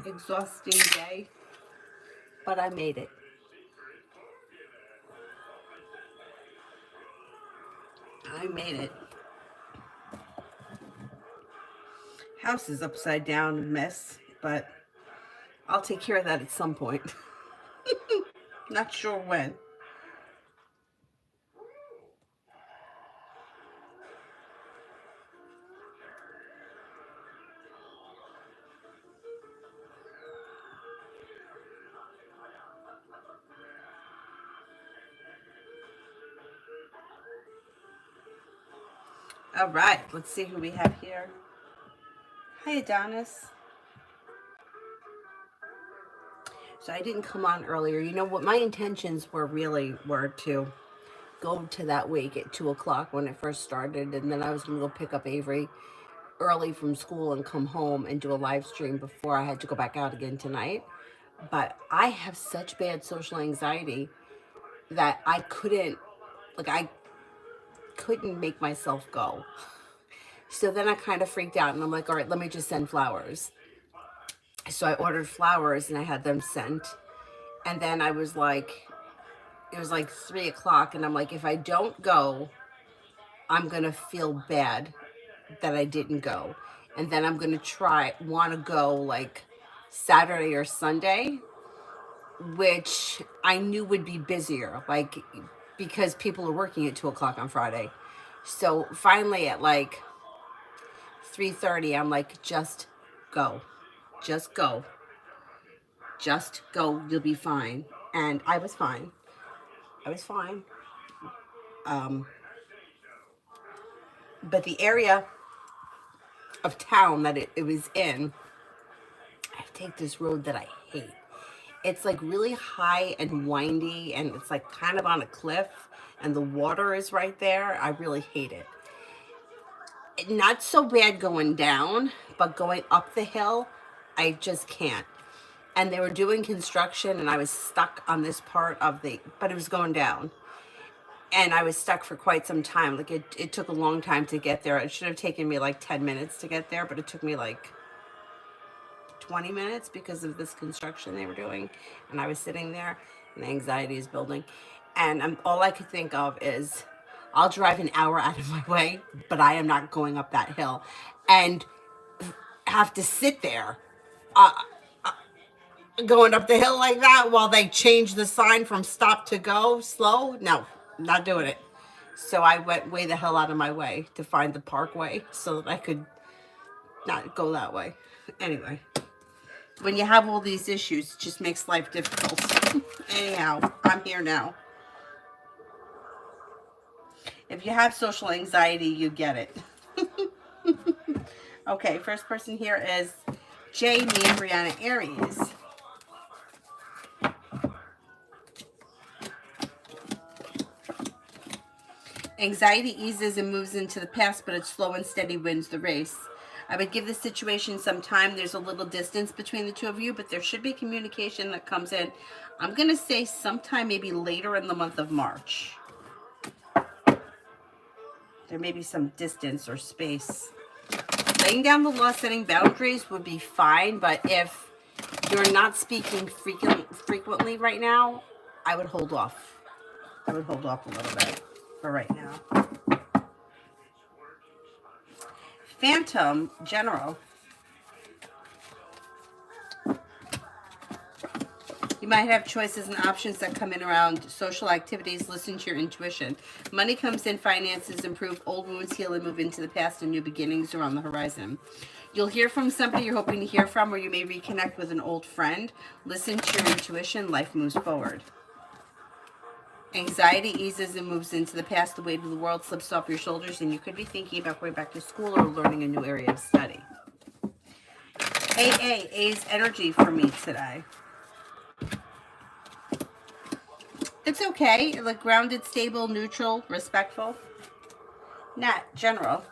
exhausting day, but I made it. I made it. House is upside down, a mess, but I'll take care of that at some point. Not sure when. All right, let's see who we have here. Hi, Adonis. So I didn't come on earlier. You know what my intentions were to go to that wake at 2 o'clock when it first started, and then I was going to go pick up Avery early from school and come home and do a live stream before I had to go back out again tonight. But I have such bad social anxiety that I couldn't make myself go. So then I kind of freaked out and I'm like, all right, let me just send flowers. So I ordered flowers and I had them sent. And then I was like, it was like 3 o'clock and I'm like, if I don't go, I'm going to feel bad that I didn't go. And then I'm going to want to go like Saturday or Sunday, which I knew would be busier, like, because people are working at 2 o'clock on Friday. So finally at like 3:30, I'm like, just go. Just go. Just go. You'll be fine. And I was fine. I was fine. But the area of town that it was in, I take this road that I hate. It's like really high and windy and it's like kind of on a cliff and the water is right there. I really hate it. Not so bad going down, but going up the hill, I just can't. And they were doing construction and I was stuck on this part of but it was going down. And I was stuck for quite some time. Like it took a long time to get there. It should have taken me like 10 minutes to get there, but it took me like 20 minutes because of this construction they were doing. And I was sitting there and the anxiety is building. And all I could think of is, I'll drive an hour out of my way, but I am not going up that hill and have to sit there going up the hill like that while they change the sign from stop to go slow. No, not doing it. So I went way the hell out of my way to find the parkway so that I could not go that way. Anyway, when you have all these issues, it just makes life difficult. Anyhow, I'm here now. If you have social anxiety, you get it. Okay, first person here is Jamie and Brianna Aries. Anxiety eases and moves into the past, but it's slow and steady wins the race. I would give this situation some time. There's a little distance between the two of you, but there should be communication that comes in. I'm going to say sometime maybe later in the month of March. There may be some distance or space. Laying down the law, setting boundaries would be fine, but if you're not speaking frequently right now, I would hold off. I would hold off a little bit for right now. Phantom General. You might have choices and options that come in around social activities. Listen to your intuition. Money comes in, finances improve, old wounds heal and move into the past, and new beginnings are on the horizon. You'll hear from somebody you're hoping to hear from, or you may reconnect with an old friend. Listen to your intuition. Life moves forward. Anxiety eases and moves into the past. The weight of the world slips off your shoulders, and you could be thinking about going back to school or learning a new area of study. A's energy for me today. It's okay. Like grounded, stable, neutral, respectful. Nat, general.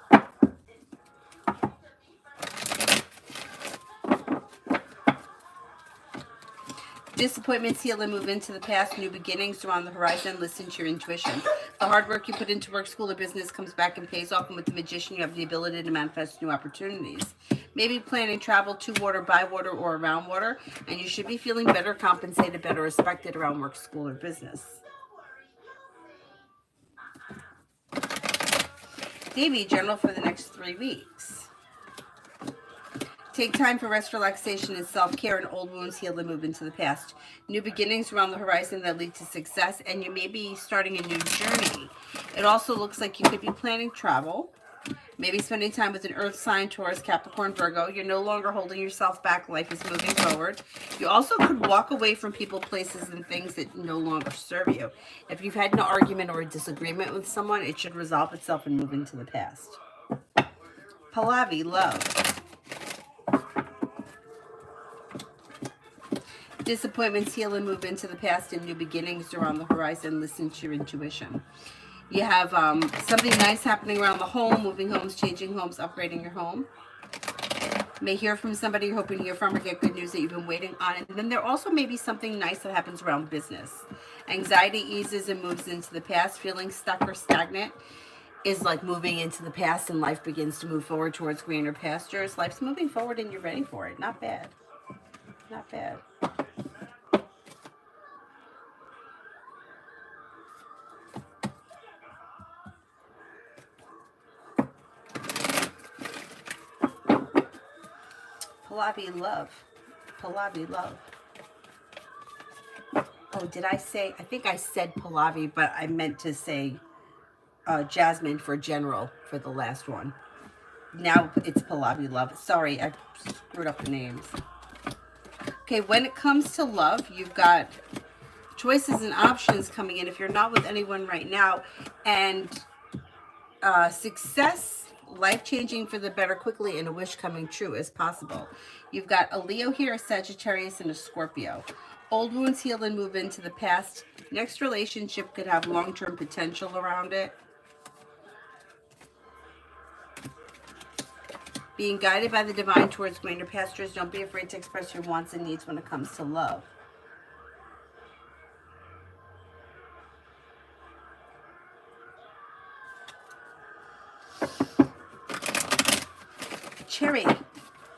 Disappointments heal and move into the past. New beginnings are on the horizon. Listen to your intuition. The hard work you put into work, school, or business comes back and pays off. And with the magician, you have the ability to manifest new opportunities. Maybe planning travel to water, by water, or around water. And you should be feeling better compensated, better respected around work, school, or business. Davy, journal for the next 3 weeks. Take time for rest, relaxation, and self-care, and old wounds heal and move into the past. New beginnings around the horizon that lead to success, and you may be starting a new journey. It also looks like you could be planning travel, maybe spending time with an earth sign, Taurus, Capricorn, Virgo. You're no longer holding yourself back. Life is moving forward. You also could walk away from people, places, and things that no longer serve you. If you've had an argument or a disagreement with someone, it should resolve itself and move into the past. Pallavi, love. Disappointments heal and move into the past, and new beginnings are on the horizon. Listen to your intuition. You have something nice happening around the home, moving homes, changing homes, upgrading your home. May hear from somebody you're hoping to hear from, or get good news that you've been waiting on. And then there also may be something nice that happens around business. Anxiety eases and moves into the past. Feeling stuck or stagnant is like moving into the past, and life begins to move forward towards greener pastures. Life's moving forward and you're ready for it. Not bad. Not bad. Pallavi, love. Pallavi, love. Oh, did I say? I think I said Pallavi, but I meant to say Jasmine for general for the last one. Now it's Pallavi, love. Sorry, I screwed up the names. Okay, when it comes to love, you've got choices and options coming in if you're not with anyone right now. And success, life-changing for the better quickly, and a wish coming true is possible. You've got a Leo here, a Sagittarius, and a Scorpio. Old wounds heal and move into the past. Next relationship could have long-term potential around it. Being guided by the divine towards greener pastures. Don't be afraid to express your wants and needs when it comes to love. Cherry,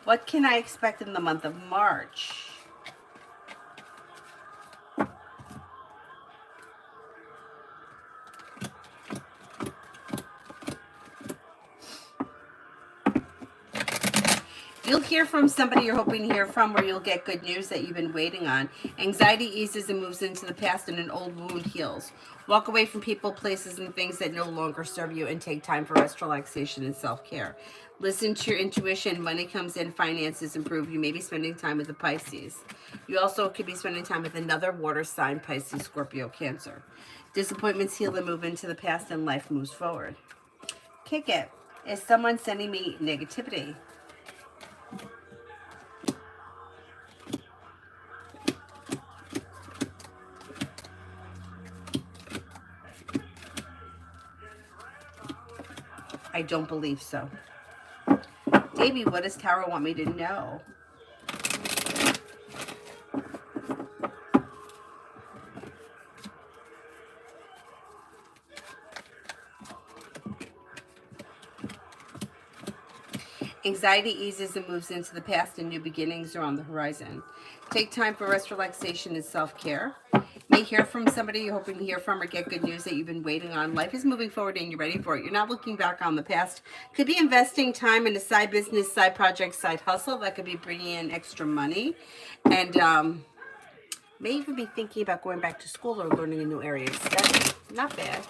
what can I expect in the month of March? You'll hear from somebody you're hoping to hear from, or you'll get good news that you've been waiting on. Anxiety eases and moves into the past, and an old wound heals. Walk away from people, places, and things that no longer serve you, and take time for rest, relaxation, and self-care. Listen to your intuition. Money comes in, finances improve. You may be spending time with the Pisces. You also could be spending time with another water sign, Pisces, Scorpio, Cancer. Disappointments heal and move into the past, and life moves forward. Kick it. Is someone sending me negativity? I don't believe so. Davey, what does Tarot want me to know? Anxiety eases and moves into the past, and new beginnings are on the horizon. Take time for rest, relaxation, and self-care. May hear from somebody you're hoping to hear from, or get good news that you've been waiting on. Life is moving forward and you're ready for it. You're not looking back on the past. Could be investing time in a side business, side project, side hustle that could be bringing in extra money. And may even be thinking about going back to school or learning a new area of study. Not bad.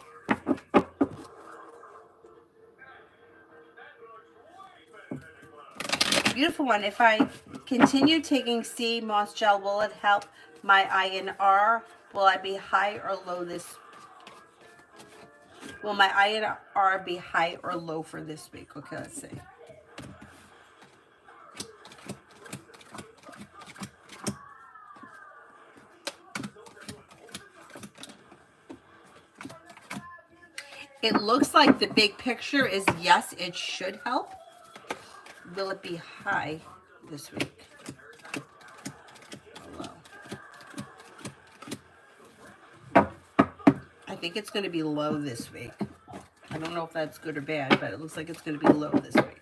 Beautiful one. If I continue taking sea moss gel, will it help my INR? Will I be high or low this? Will my INR be high or low for this week? Okay, let's see. It looks like the big picture is yes, it should help. Will it be high this week? Or low? I think it's going to be low this week. I don't know if that's good or bad, but it looks like it's going to be low this week.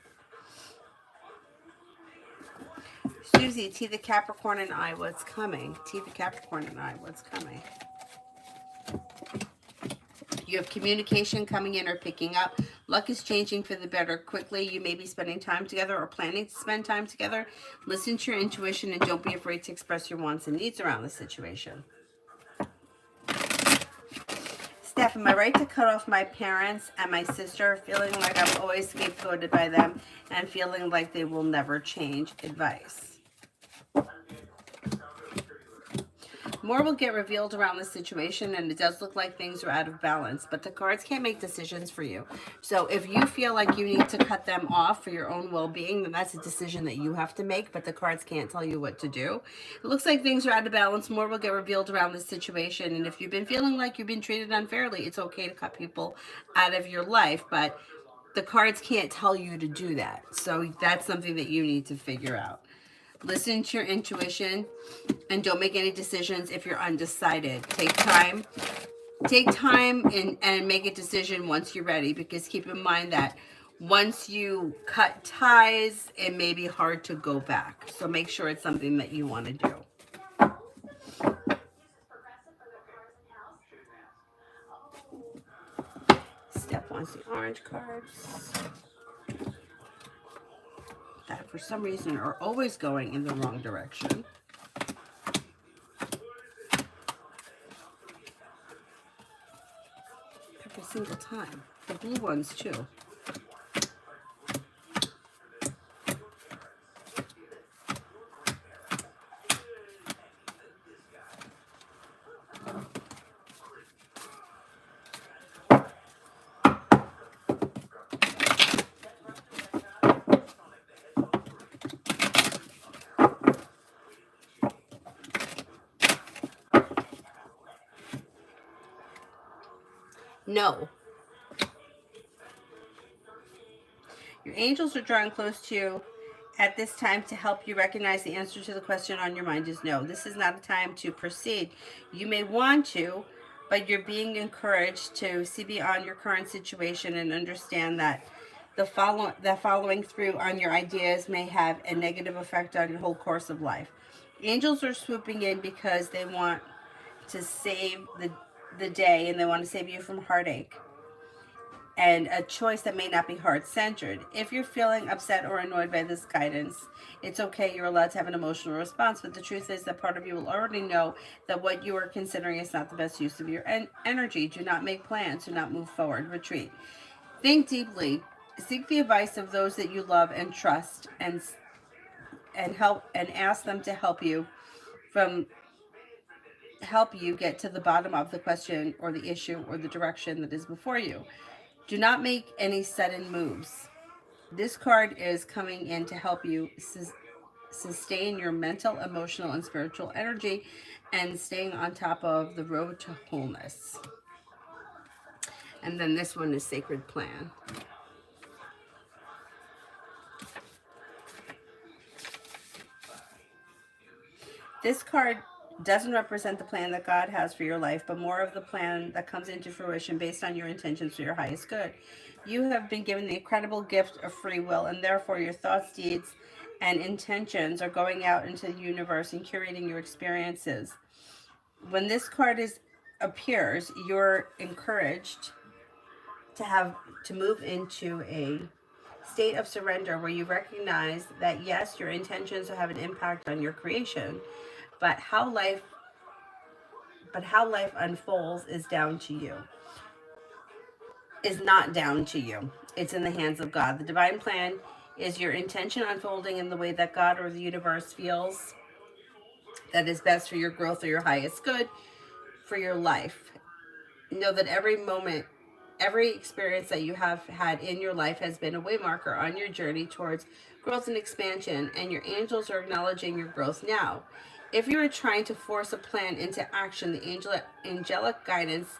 Susie, T the Capricorn and I, what's coming? T the Capricorn and I, what's coming? You have communication coming in or picking up. Luck is changing for the better quickly. You may be spending time together or planning to spend time together. Listen to your intuition and don't be afraid to express your wants and needs around the situation. Steph, am I right to cut off my parents and my sister, feeling like I'm always scapegoated by them and feeling like they will never change? Advice. More will get revealed around the situation, and it does look like things are out of balance, but the cards can't make decisions for you. So if you feel like you need to cut them off for your own well-being, then that's a decision that you have to make, but the cards can't tell you what to do. It looks like things are out of balance. More will get revealed around this situation, and if you've been feeling like you've been treated unfairly, it's okay to cut people out of your life, but the cards can't tell you to do that. So that's something that you need to figure out. Listen to your intuition and don't make any decisions if you're undecided. Take time and make a decision once you're ready, because keep in mind that once you cut ties, it may be hard to go back. So make sure it's something that you want to do. Steph wants the orange cards. That for some reason are always going in the wrong direction. Every single time. The blue ones too. No. Your angels are drawing close to you at this time to help you recognize the answer to the question on your mind is no. This is not a time to proceed. You may want to, but you're being encouraged to see beyond your current situation and understand that following through on your ideas may have a negative effect on your whole course of life. Angels are swooping in because they want to save the day, and they want to save you from heartache and a choice that may not be heart-centered. If you're feeling upset or annoyed by this guidance, it's okay. You're allowed to have an emotional response, but the truth is that part of you will already know that what you are considering is not the best use of your energy. Do not make plans. Do not move forward. Retreat. Think deeply. Seek the advice of those that you love and trust, and ask them to help you get to the bottom of the question or the issue or the direction that is before you. Do not make any sudden moves. This card is coming in to help you sustain your mental, emotional, and spiritual energy and staying on top of the road to wholeness. And then this one is Sacred Plan. This card doesn't represent the plan that God has for your life, but more of the plan that comes into fruition based on your intentions for your highest good. You have been given the incredible gift of free will, and therefore your thoughts, deeds, and intentions are going out into the universe and curating your experiences. When this card appears, you're encouraged to move into a state of surrender where you recognize that yes, your intentions have an impact on your creation, but how life unfolds is down to you. Is not down to you. It's in the hands of God. The divine plan is your intention unfolding in the way that God or the universe feels that is best for your growth or your highest good for your life. Know that every moment, every experience that you have had in your life has been a way marker on your journey towards growth and expansion, and your angels are acknowledging your growth now. If you are trying to force a plan into action, the angelic guidance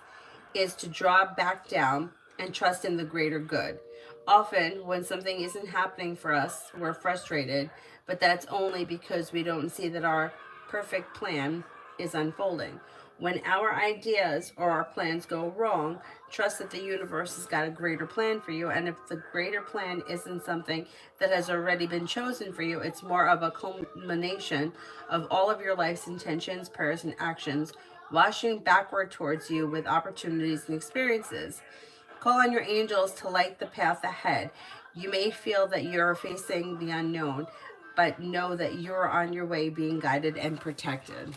is to draw back down and trust in the greater good. Often, when something isn't happening for us, we're frustrated, but that's only because we don't see that our perfect plan is unfolding. When our ideas or our plans go wrong, trust that the universe has got a greater plan for you. And if the greater plan isn't something that has already been chosen for you, it's more of a culmination of all of your life's intentions, prayers, and actions washing backward towards you with opportunities and experiences. Call on your angels to light the path ahead. You may feel that you're facing the unknown, but know that you're on your way being guided and protected.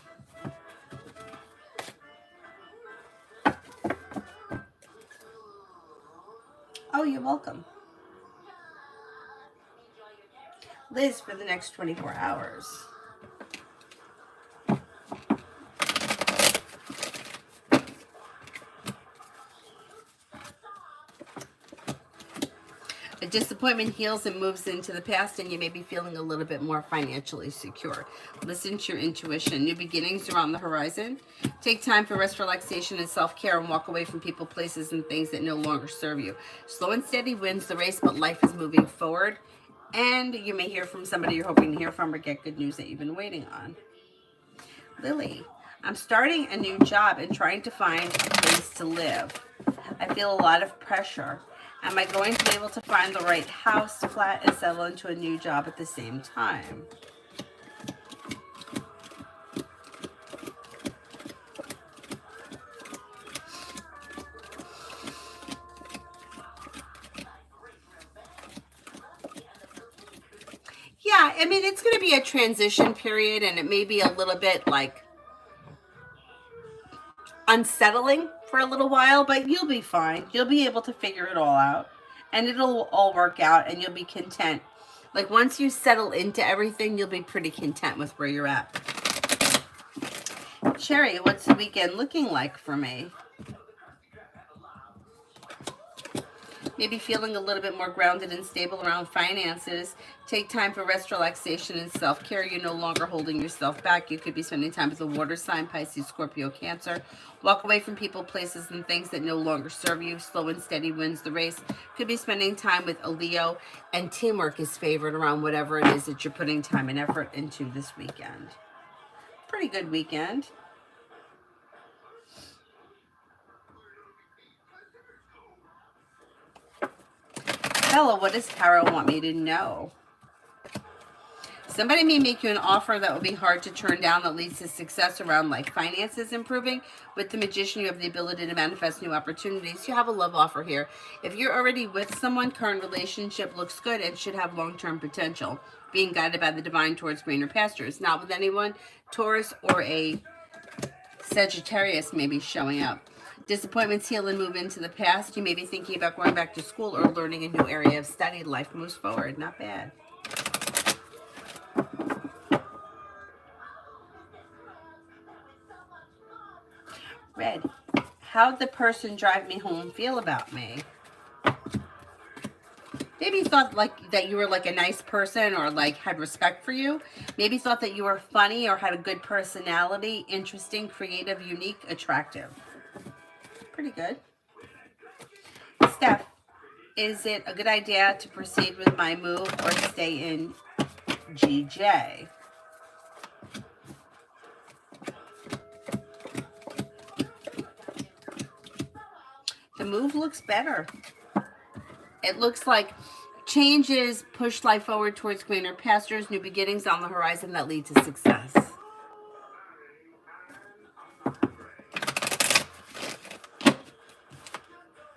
Oh, you're welcome. Liz, for the next 24 hours. A disappointment heals and moves into the past, and you may be feeling a little bit more financially secure. Listen to your intuition. New beginnings are on the horizon. Take time for rest, relaxation, and self-care, and walk away from people, places, and things that no longer serve you. Slow and steady wins the race, but life is moving forward, and you may hear from somebody you're hoping to hear from or get good news that you've been waiting on. Lily, I'm starting a new job and trying to find a place to live. I feel a lot of pressure. Am I going to be able to find the right house, flat, and settle into a new job at the same time? Yeah, I mean, it's going to be a transition period, and it may be a little bit like unsettling for a little while, but you'll be fine. You'll be able to figure it all out, and it'll all work out, and you'll be content. Like, once you settle into everything, you'll be pretty content with where you're at. Sherry, what's the weekend looking like for me? Maybe feeling a little bit more grounded and stable around finances. Take time for rest, relaxation, and self-care. You're no longer holding yourself back. You could be spending time with a water sign, Pisces, Scorpio, Cancer. Walk away from people, places, and things that no longer serve you. Slow and steady wins the race. Could be spending time with a Leo, and teamwork is favored around whatever it is that you're putting time and effort into this weekend. Pretty good weekend. Bella, what does Tarot want me to know? Somebody may make you an offer that will be hard to turn down that leads to success around like finances improving. With the Magician, you have the ability to manifest new opportunities. You have a love offer here. If you're already with someone, current relationship looks good and should have long-term potential. Being guided by the divine towards greener pastures. Not with anyone, Taurus or a Sagittarius may be showing up. Disappointments heal and move into the past. You may be thinking about going back to school or learning a new area of study. Life moves forward. Not bad. Red, how'd the person drive me home feel about me? Maybe thought like that you were like a nice person or like had respect for you. Maybe thought that you were funny or had a good personality, interesting, creative, unique, attractive. Pretty good. Steph, is it a good idea to proceed with my move or stay in GJ? The move looks better. It looks like changes push life forward towards greener pastures, new beginnings on the horizon that lead to success.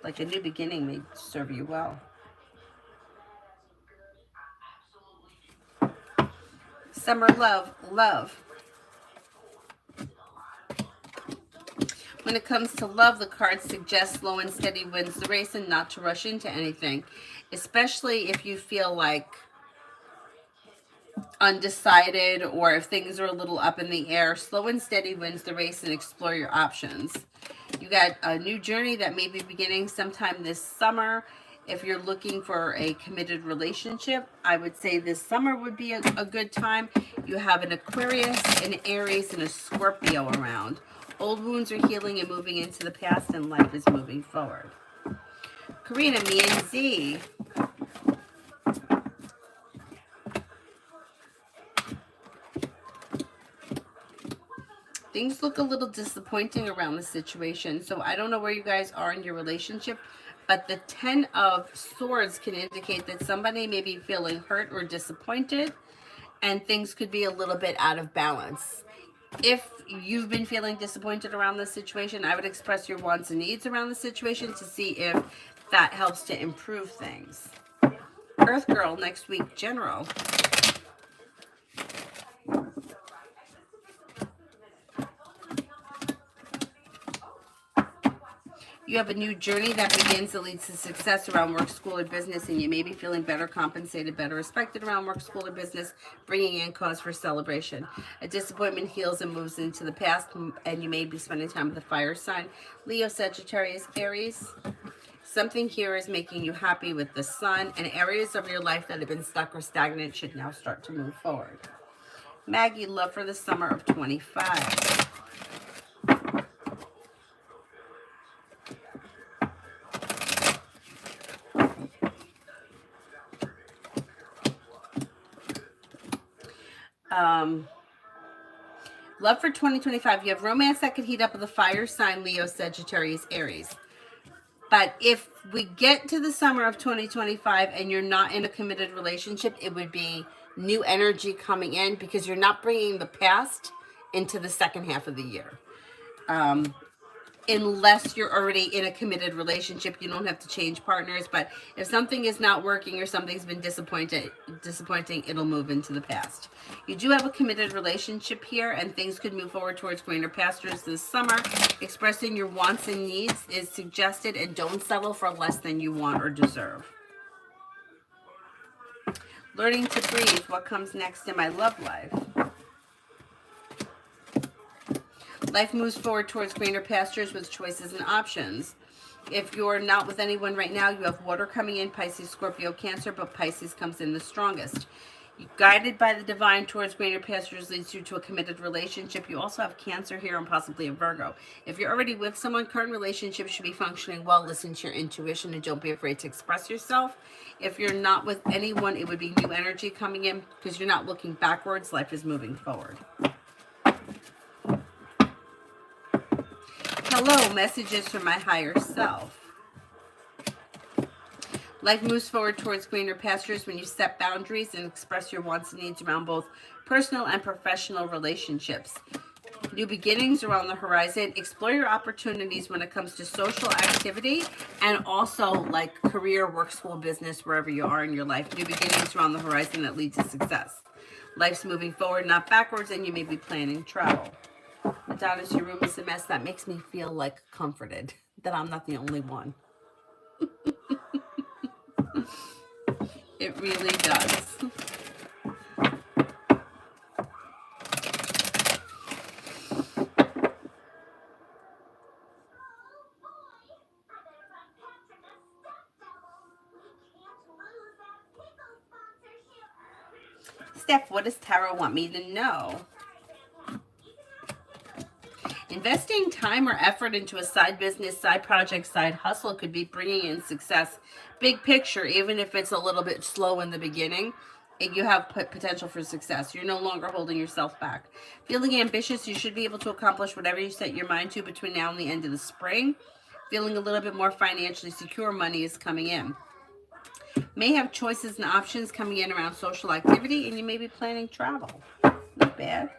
Like a new beginning may serve you well. Summer love, love. When it comes to love, the cards suggest slow and steady wins the race and not to rush into anything, especially if you feel like undecided or if things are a little up in the air. Slow and steady wins the race and explore your options. You got a new journey that may be beginning sometime this summer. If you're looking for a committed relationship, I would say this summer would be a good time. You have an Aquarius, an Aries, and a Scorpio around. Old wounds are healing and moving into the past, and life is moving forward. Karina, me and Z. Things look a little disappointing around the situation. So I don't know where you guys are in your relationship, but the 10 of Swords can indicate that somebody may be feeling hurt or disappointed, and things could be a little bit out of balance. If you've been feeling disappointed around this situation, I would express your wants and needs around the situation to see if that helps to improve things. Earth Girl, next week, general. You have a new journey that begins that leads to success around work, school, or business, and you may be feeling better compensated, better respected around work, school, or business, bringing in cause for celebration. A disappointment heals and moves into the past, and you may be spending time with the fire sign. Leo, Sagittarius, Aries. Something here is making you happy with the sun, and areas of your life that have been stuck or stagnant should now start to move forward. Maggie, love for the summer of 25. Love for 2025. You have romance that could heat up with the fire sign, Leo, Sagittarius, Aries. But if we get to the summer of 2025 and you're not in a committed relationship, it would be new energy coming in because you're not bringing the past into the second half of the year. Unless you're already in a committed relationship, you don't have to change partners. But if something is not working or something's been disappointing, it'll move into the past. You do have a committed relationship here, and things could move forward towards greener pastures this summer. Expressing your wants and needs is suggested, and don't settle for less than you want or deserve. Learning to breathe. What comes next in my love life? Life moves forward towards greener pastures with choices and options. If you're not with anyone right now, you have water coming in, Pisces, Scorpio, Cancer, but Pisces comes in the strongest. Guided by the divine towards greener pastures leads you to a committed relationship. You also have Cancer here and possibly a Virgo. If you're already with someone, current relationship should be functioning well. Listen to your intuition and don't be afraid to express yourself. If you're not with anyone, it would be new energy coming in because you're not looking backwards. Life is moving forward. Hello, messages from my higher self. Life moves forward towards greener pastures when you set boundaries and express your wants and needs around both personal and professional relationships. New beginnings are on the horizon. Explore your opportunities when it comes to social activity and also like career, work, school, business, wherever you are in your life. New beginnings are on the horizon that lead to success. Life's moving forward, not backwards, and you may be planning travel. Adonis, your room is a mess. That makes me feel like comforted that I'm not the only one. It really does. Steph, what does Tarot want me to know? Investing time or effort into a side business, side project, side hustle could be bringing in success. Big picture, even if it's a little bit slow in the beginning, you have potential for success. You're no longer holding yourself back. Feeling ambitious, you should be able to accomplish whatever you set your mind to between now and the end of the spring. Feeling a little bit more financially secure, money is coming in. May have choices and options coming in around social activity, and you may be planning travel. Not bad.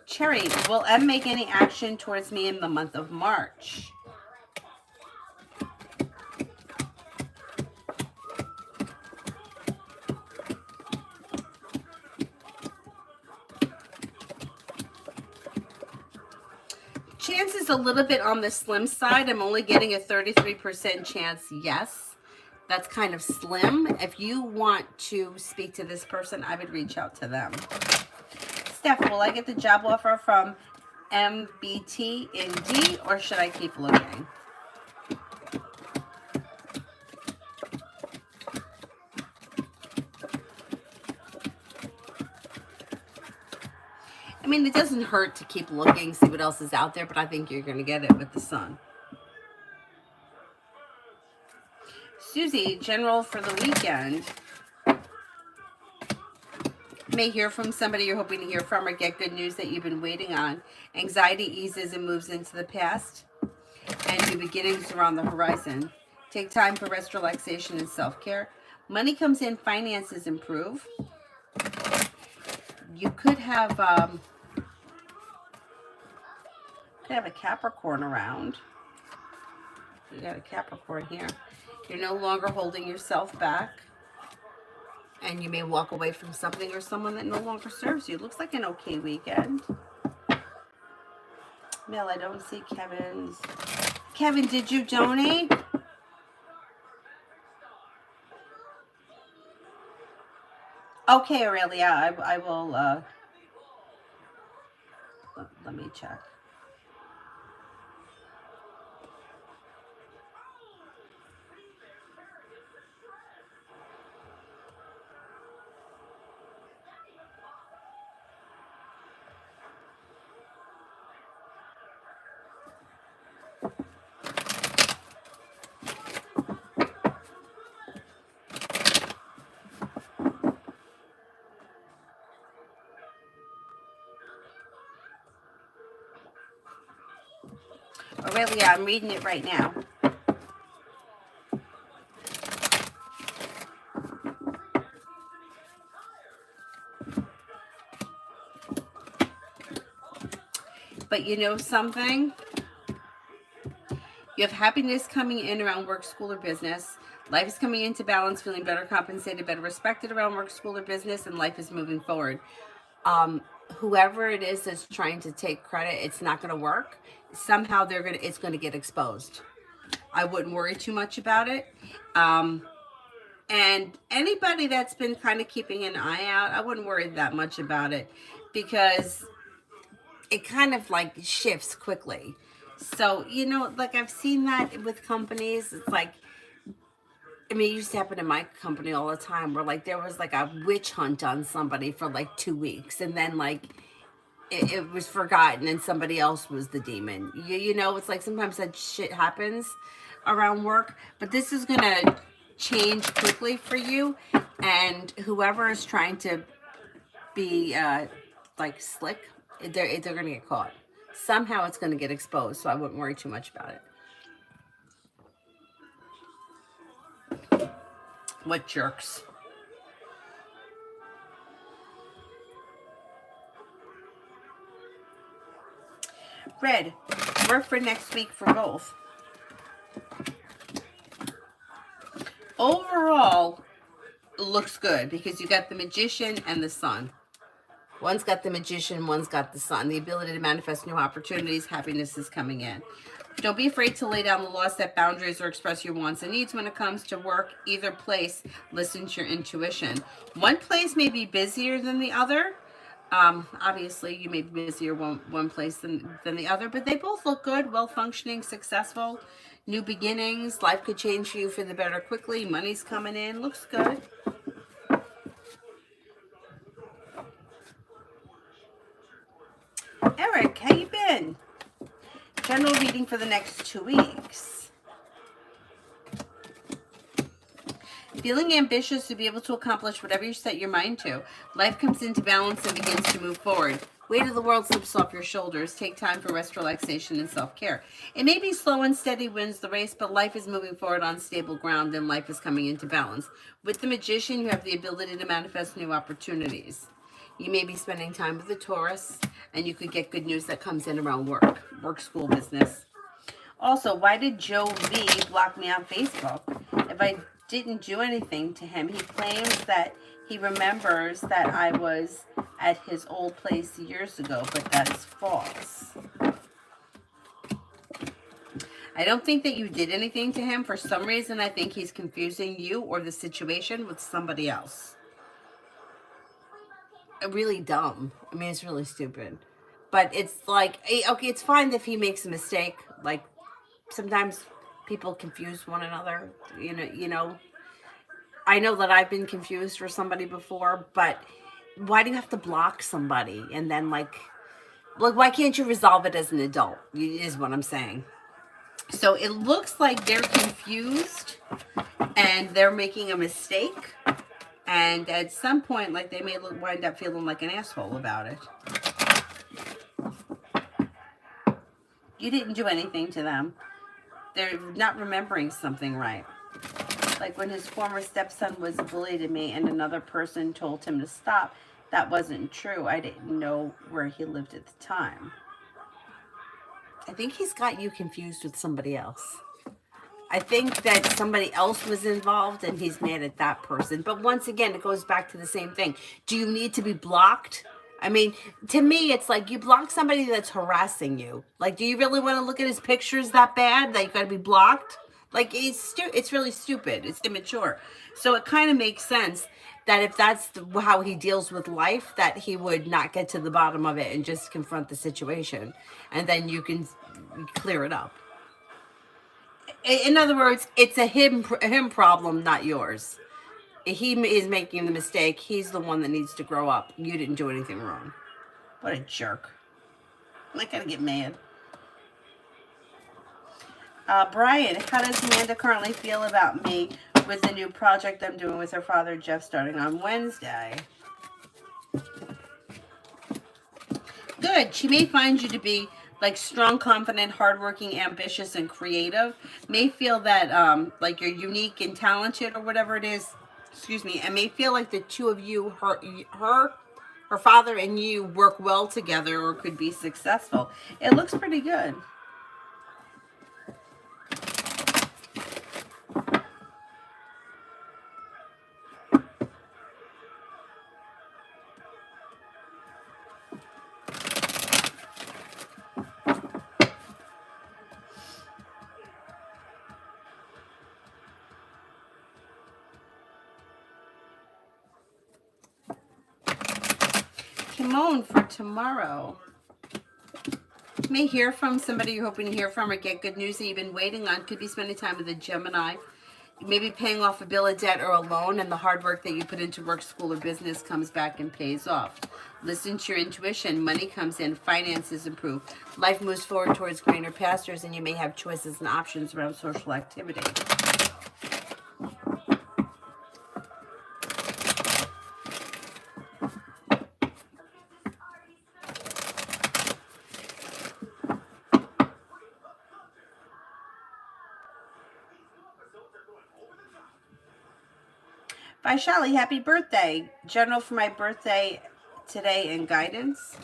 Cherry, will M make any action towards me in the month of March? Chance is a little bit on the slim side. I'm only getting a 33% chance yes. That's kind of slim. If you want to speak to this person, I would reach out to them. Steph, will I get the job offer from MBT in D, or should I keep looking? I mean, it doesn't hurt to keep looking, see what else is out there, but I think you're going to get it with the sun. Susie, general for the weekend. May hear from somebody you're hoping to hear from or get good news that you've been waiting on. Anxiety eases and moves into the past, and new beginnings are on the horizon. Take time for rest, relaxation, and self-care. Money comes in, finances improve. You could have a Capricorn around. You got a Capricorn here. You're no longer holding yourself back, and you may walk away from something or someone that no longer serves you. It looks like an okay weekend. Mel, I don't see Kevin's. Kevin, did you donate? Okay, Aurelia, I will, let me check. Aurelia, I'm reading it right now. But you know something? You have happiness coming in around work, school, or business. Life is coming into balance, feeling better compensated, better respected around work, school, or business, and life is moving forward. Whoever it is that's trying to take credit, it's not going to work. Somehow it's going to get exposed. I wouldn't worry too much about it. And anybody that's been kind of keeping an eye out, I wouldn't worry that much about it, because it kind of like shifts quickly. So, like I've seen that with companies. It's like, I mean, it used to happen in my company all the time, where like there was like a witch hunt on somebody for like 2 weeks, and then like it was forgotten and somebody else was the demon. It's like sometimes that shit happens around work, but this is gonna change quickly for you, and whoever is trying to be like slick, they're gonna get caught. Somehow it's gonna get exposed, so I wouldn't worry too much about it. What jerks. Red, work for next week for both. Overall, looks good because you got the Magician and the Sun. One's got the Magician, one's got the Sun. The ability to manifest new opportunities, happiness is coming in. Don't be afraid to lay down the law, set boundaries, or express your wants and needs when it comes to work. Either place, listen to your intuition. One place may be busier than the other. Obviously, you may be busier one place than the other, but they both look good, well-functioning, successful, new beginnings. Life could change for you for the better quickly. Money's coming in. Looks good. Eric, how you been? General reading for the next 2 weeks. Feeling ambitious to be able to accomplish whatever you set your mind to. Life comes into balance and begins to move forward. Weight of the world slips off your shoulders. Take time for rest, relaxation, and self-care. It may be slow and steady wins the race, but life is moving forward on stable ground, and life is coming into balance. With the Magician, you have the ability to manifest new opportunities. You may be spending time with the Taurus, and you could get good news that comes in around work, school, business. Also, why did Joe V block me on Facebook? If I didn't do anything to him, he claims that he remembers that I was at his old place years ago, but that is false. I don't think that you did anything to him. For some reason, I think he's confusing you or the situation with somebody else. Really dumb. I mean, it's really stupid. But it's like, okay, it's fine if he makes a mistake. Like, sometimes people confuse one another. I know that I've been confused for somebody before, but why do you have to block somebody? And then, like, why can't you resolve it as an adult, is what I'm saying. So it looks like they're confused and they're making a mistake. And at some point, like, they may wind up feeling like an asshole about it. You didn't do anything to them. They're not remembering something right. Like when his former stepson was bullied at me and another person told him to stop, that wasn't true. I didn't know where he lived at the time. I think he's got you confused with somebody else. I think that somebody else was involved and he's mad at that person. But once again, it goes back to the same thing. Do you need to be blocked? I mean, to me, it's like you block somebody that's harassing you. Like, do you really want to look at his pictures that bad that you got to be blocked? Like, it's really stupid. It's immature. So it kind of makes sense that if that's how he deals with life, that he would not get to the bottom of it and just confront the situation. And then you can clear it up. In other words, it's a him problem, not yours. He is making the mistake. He's the one that needs to grow up. You didn't do anything wrong. What a jerk. I'm not going to get mad. Brian, how does Amanda currently feel about me with the new project I'm doing with her father, Jeff, starting on Wednesday? Good. She may find you to be like strong, confident, hardworking, ambitious, and creative. May feel that like you're unique and talented or whatever it is. Excuse me. And may feel like the two of you, her father and you work well together or could be successful. It looks pretty good. Kimon for tomorrow. You may hear from somebody you're hoping to hear from or get good news that you've been waiting on. Could be spending time with a Gemini. Maybe paying off a bill of debt or a loan, and the hard work that you put into work, school, or business comes back and pays off. Listen to your intuition. Money comes in. Finances improve. Life moves forward towards greener pastures, and you may have choices and options around social activity. Vaishali, happy birthday. General for my birthday today and guidance.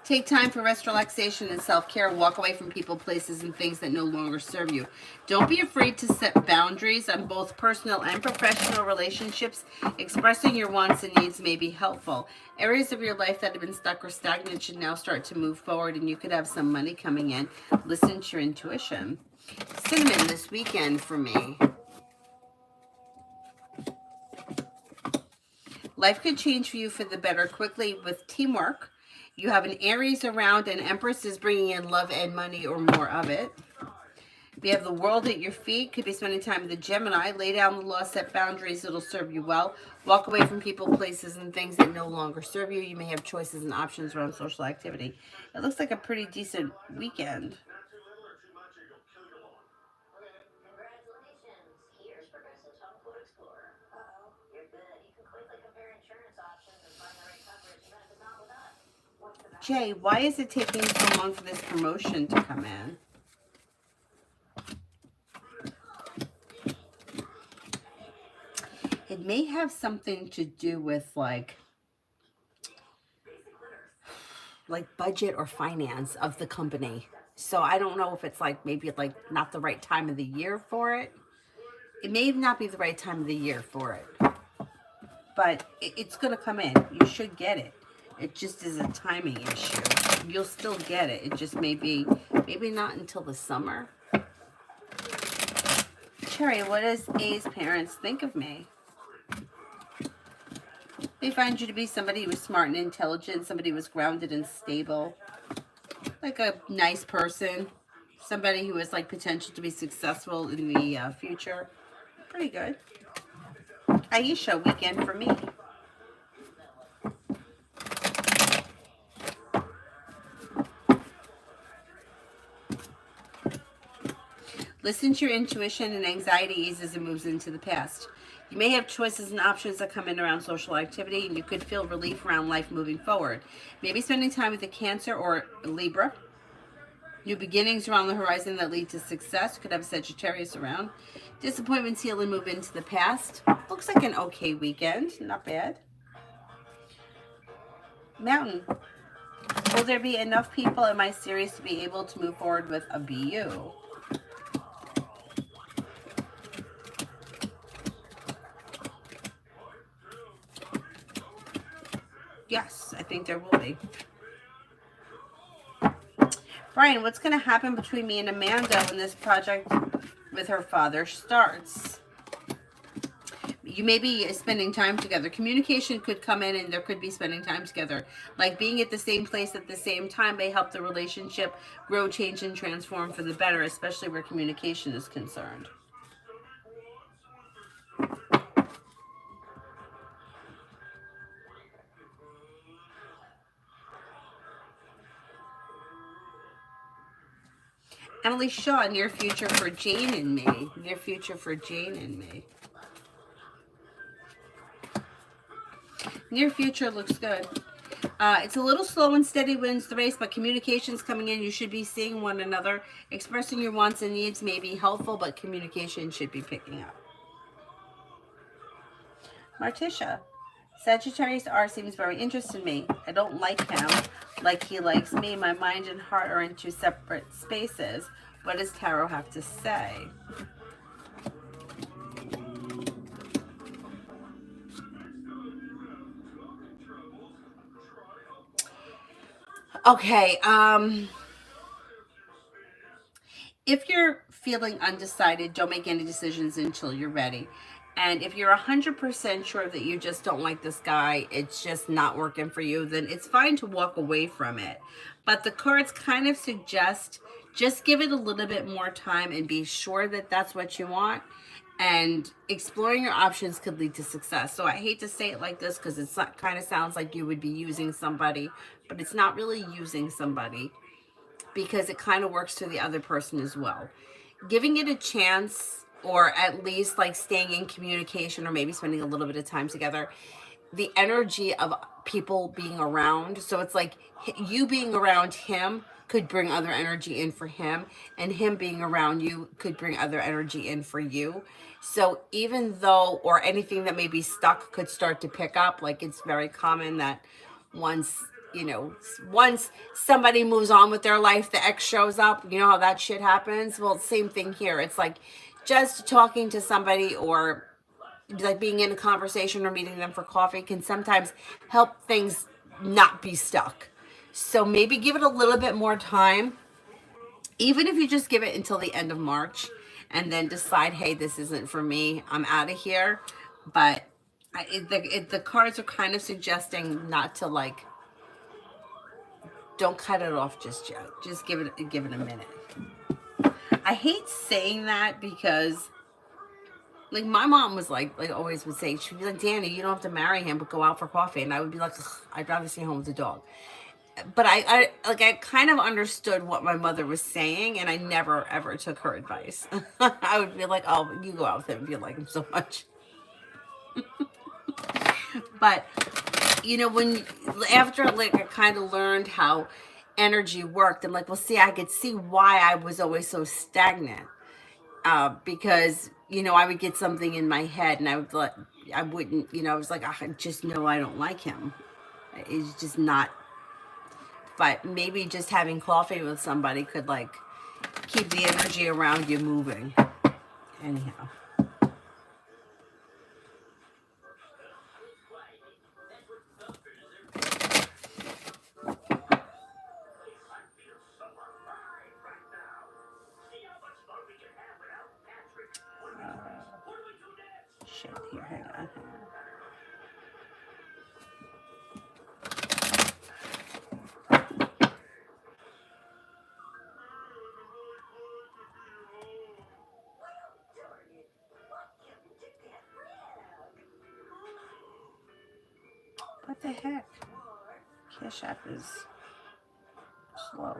Take time for rest, relaxation, and self-care. Walk away from people, places, and things that no longer serve you. Don't be afraid to set boundaries on both personal and professional relationships. Expressing your wants and needs may be helpful. Areas of your life that have been stuck or stagnant should now start to move forward, and you could have some money coming in. Listen to your intuition. Cinnamon this weekend for me. Life could change for you for the better quickly with teamwork. You have an Aries around, and Empress is bringing in love and money or more of it. We have the world at your feet. Could be spending time with the Gemini. Lay down the law, set boundaries. It'll serve you well. Walk away from people, places, and things that no longer serve you. You may have choices and options around social activity. It looks like a pretty decent weekend. Jay, why is it taking so long for this promotion to come in? It may have something to do with like budget or finance of the company. So I don't know if it's like maybe like not the right time of the year for it. It may not be the right time of the year for it. But it's going to come in. You should get it. It just is a timing issue. You'll still get it. It just may be, maybe not until the summer. Cherry, what does A's parents think of me? They find you to be somebody who is smart and intelligent, somebody who is grounded and stable, like a nice person, somebody who has like potential to be successful in the future. Pretty good. Aisha, weekend for me. Listen to your intuition, and anxiety eases and moves into the past. You may have choices and options that come in around social activity, and you could feel relief around life moving forward. Maybe spending time with a Cancer or a Libra. New beginnings around the horizon that lead to success. You could have a Sagittarius around. Disappointments heal and move into the past. Looks like an okay weekend. Not bad. Mountain. Will there be enough people in my series to be able to move forward with a BU? Yes, I think there will be. Brian, what's going to happen between me and Amanda when this project with her father starts? You may be spending time together. Communication could come in and there could be spending time together. Like being at the same place at the same time may help the relationship grow, change, and transform for the better, especially where communication is concerned. Emily Shaw, near future for Jane and me. Near future for Jane and me. Near future looks good. It's a little slow and steady wins the race, but communication's coming in. You should be seeing one another. Expressing your wants and needs may be helpful, but communication should be picking up. Martisha, Sagittarius R seems very interested in me. I don't like him like he likes me. My mind and heart are in two separate spaces. What does Tarot have to say? Okay, if you're feeling undecided, don't make any decisions until you're ready. And if you're 100% sure that you just don't like this guy, it's just not working for you, then it's fine to walk away from it. But the cards kind of suggest just give it a little bit more time and be sure that that's what you want. And exploring your options could lead to success. So I hate to say it like this because it kind of sounds like you would be using somebody, but it's not really using somebody, because it kind of works to the other person as well. Giving it a chance, or at least like staying in communication, or maybe spending a little bit of time together. The energy of people being around. So it's like you being around him could bring other energy in for him, and him being around you could bring other energy in for you. So even though, or anything that may be stuck could start to pick up. Like it's very common that once, once somebody moves on with their life, the ex shows up. You know how that shit happens? Well, same thing here. It's like just talking to somebody, or like being in a conversation or meeting them for coffee, can sometimes help things not be stuck. So maybe give it a little bit more time, even if you just give it until the end of March and then decide, hey, this isn't for me, I'm out of here. But the cards are kind of suggesting not to, like, don't cut it off just yet. Just give it a minute. I hate saying that because, like, my mom was like always would say, she'd be like, Danny, you don't have to marry him, but go out for coffee. And I would be like, I'd rather stay home with the dog. But I kind of understood what my mother was saying, and I never ever took her advice. I would be like, oh, you go out with him if you like him so much. But when after, like, I kind of learned how energy worked, I'm like, well, see, I could see why I was always so stagnant. Because I would get something in my head, and I wouldn't, I was like, I just know I don't like him. It's just not. But maybe just having coffee with somebody could, like, keep the energy around you moving. Anyhow. Shit, here, hang on. What the heck? Cash App is slow.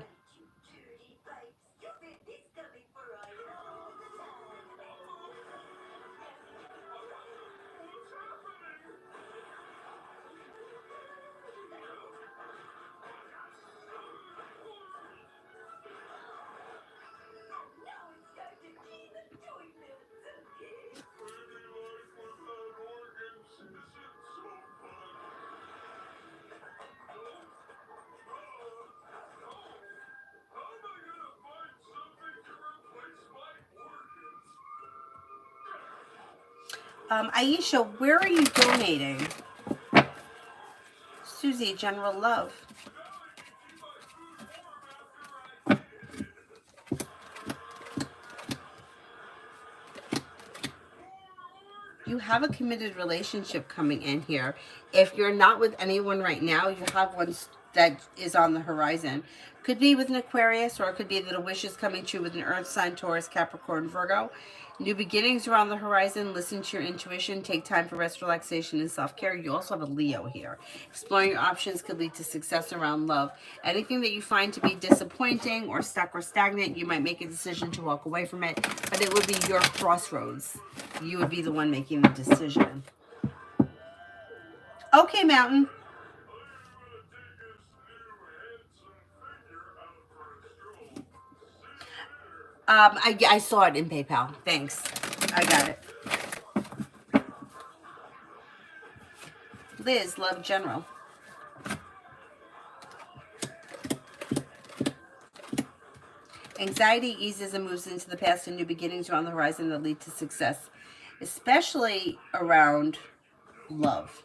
Aisha, where are you donating? Susie, general love. You have a committed relationship coming in here. If you're not with anyone right now, you have one that is on the horizon. Could be with an Aquarius, or it could be that a wish is coming true with an Earth sign, Taurus, Capricorn, Virgo. New beginnings are on the horizon. Listen to your intuition. Take time for rest, relaxation, and self-care. You also have a Leo here. Exploring your options could lead to success around love. Anything that you find to be disappointing or stuck or stagnant, you might make a decision to walk away from it, but it would be your crossroads. You would be the one making the decision. Okay, Mountain. I saw it in PayPal. Thanks. I got it. Liz, love general. Anxiety eases and moves into the past, and new beginnings are on the horizon that lead to success, especially around love.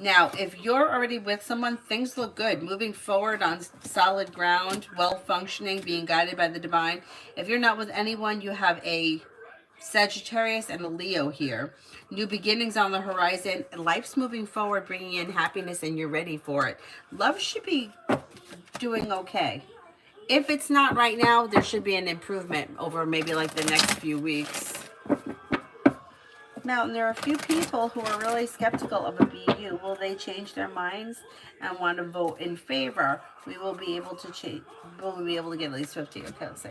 Now, if you're already with someone, things look good. Moving forward on solid ground, well functioning, being guided by the divine. If you're not with anyone, you have a Sagittarius and a Leo here. New beginnings on the horizon. Life's moving forward, bringing in happiness, and you're ready for it. Love should be doing okay. If it's not right now, there should be an improvement over maybe like the next few weeks. Now, there are a few people who are really skeptical of a BU. Will they change their minds and want to vote in favor? We will be able to change. Will we be able to get at least 50? Okay, let's see.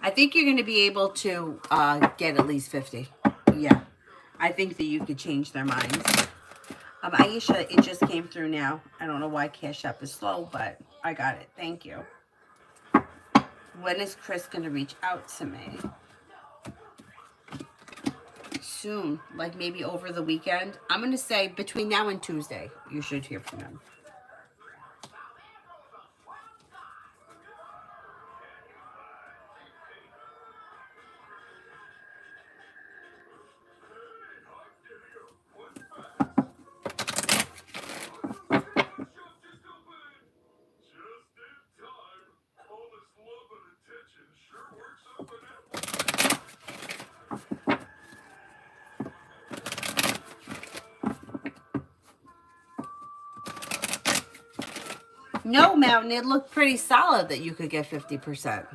I think you're going to be able to get at least 50. Yeah. I think that you could change their minds. Aisha, it just came through now. I don't know why Cash App is slow, but I got it. Thank you. When is Chris going to reach out to me? Soon. Like maybe over the weekend. I'm going to say between now and Tuesday, you should hear from him. No, Mountain, it looked pretty solid that you could get 50%.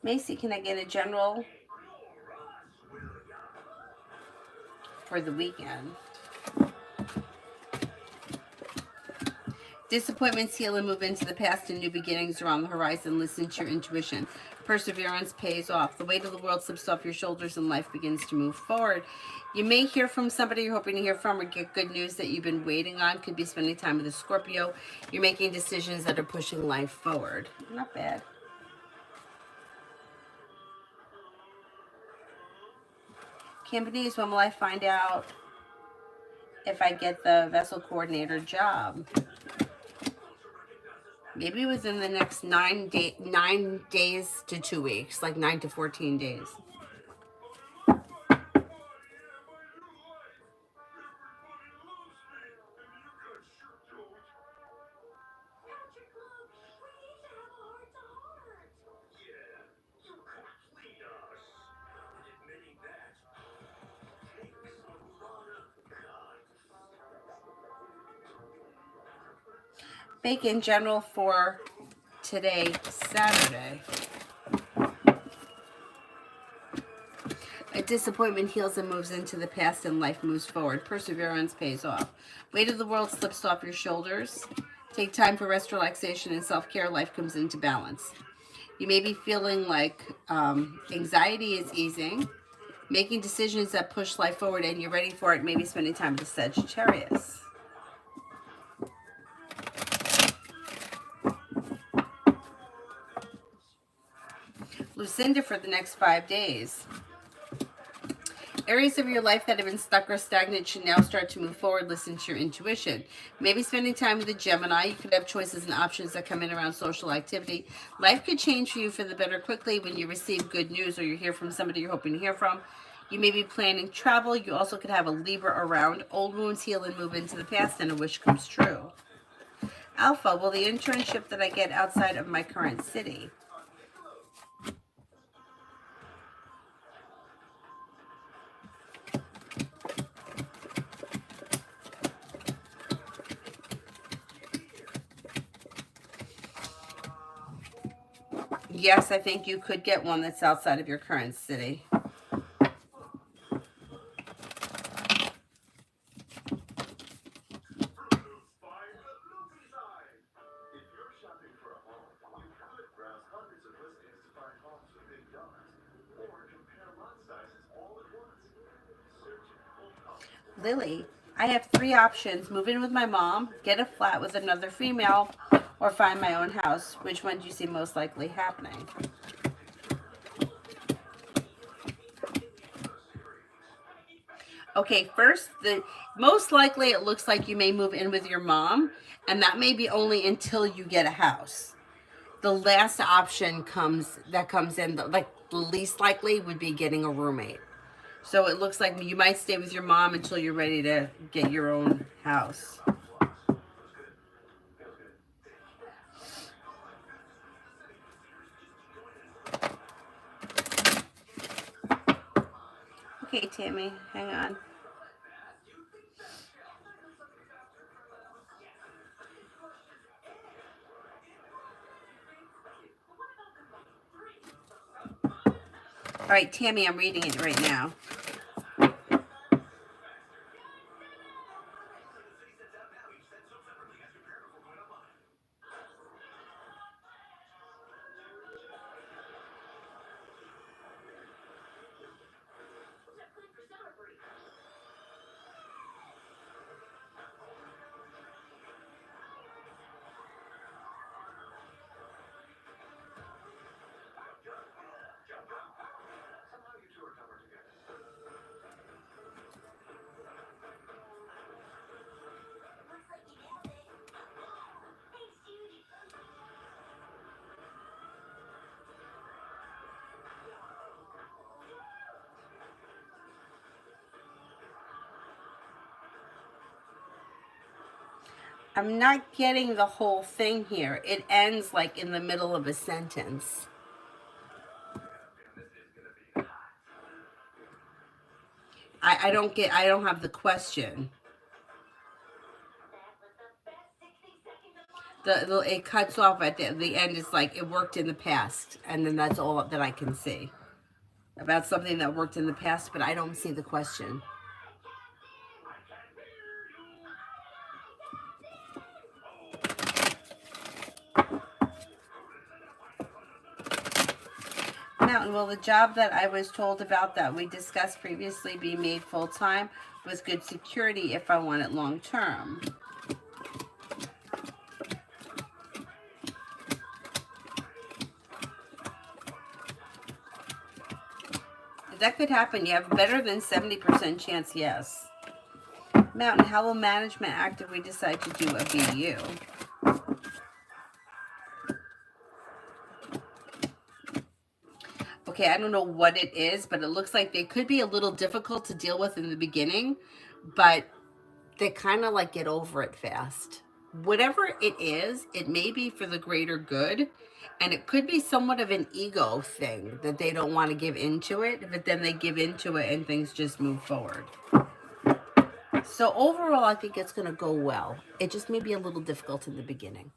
Macy, can I get a general for the weekend? Disappointments heal and move into the past, and new beginnings are on the horizon. Listen to your intuition. Perseverance pays off. The weight of the world slips off your shoulders and life begins to move forward. You may hear from somebody you're hoping to hear from, or get good news that you've been waiting on. Could be spending time with a Scorpio. You're making decisions that are pushing life forward. Not bad. Campanese, when will I find out if I get the vessel coordinator job? Maybe within the next 9 days to 2 weeks, like 9 to 14 days. Bake in general for today, Saturday. A disappointment heals and moves into the past and life moves forward. Perseverance pays off. Weight of the world slips off your shoulders. Take time for rest, relaxation, and self-care. Life comes into balance. You may be feeling like anxiety is easing, making decisions that push life forward, and you're ready for it. Maybe spending time with the Sagittarius. Lucinda for the next 5 days. Areas of your life that have been stuck or stagnant should now start to move forward. Listen to your intuition. Maybe spending time with a Gemini. You could have choices and options that come in around social activity. Life could change for you for the better quickly when you receive good news or you hear from somebody you're hoping to hear from. You may be planning travel. You also could have a Libra around. Old wounds heal and move into the past, and a wish comes true. Alpha, will the internship that I get outside of my current city? Yes, I think you could get one that's outside of your current city. Lily, I have 3 options. Move in with my mom, get a flat with another female, or find my own house. Which one do you see most likely happening? Okay, first, the most likely it looks like you may move in with your mom, and that may be only until you get a house. The last option comes in, like the least likely would be getting a roommate. So it looks like you might stay with your mom until you're ready to get your own house. Okay, Tammy, hang on. All right, Tammy, I'm reading it right now. I'm not getting the whole thing here. It ends like in the middle of a sentence. I don't have the question. It cuts off at the end. It's like it worked in the past, and then that's all that I can see about something that worked in the past, but I don't see the question. Mountain, will the job that I was told about that we discussed previously be made full-time with good security if I want it long-term? That could happen. You have better than 70% chance, yes. Mountain, how will management act if we decide to do a BU? Okay, I don't know what it is, but it looks like they could be a little difficult to deal with in the beginning, but they kind of like get over it fast. Whatever it is, it may be for the greater good, and it could be somewhat of an ego thing that they don't want to give into it, but then they give into it and things just move forward. So overall, I think it's going to go well. It just may be a little difficult in the beginning.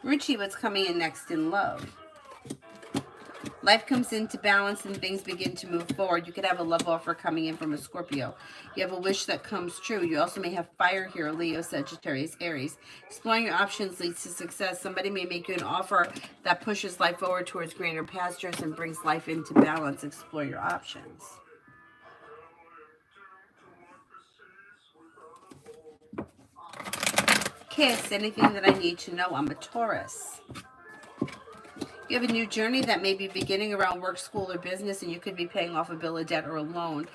Richie, what's coming in next in love? Life comes into balance and things begin to move forward. You could have a love offer coming in from a Scorpio. You have a wish that comes true. You also may have fire here, Leo, Sagittarius, Aries. Exploring your options leads to success. Somebody may make you an offer that pushes life forward towards greener pastures and brings life into balance. Explore your options. Kiss, anything that I need to know. I'm a Taurus. You have a new journey that may be beginning around work, school, or business, and you could be paying off a bill of debt or a loan.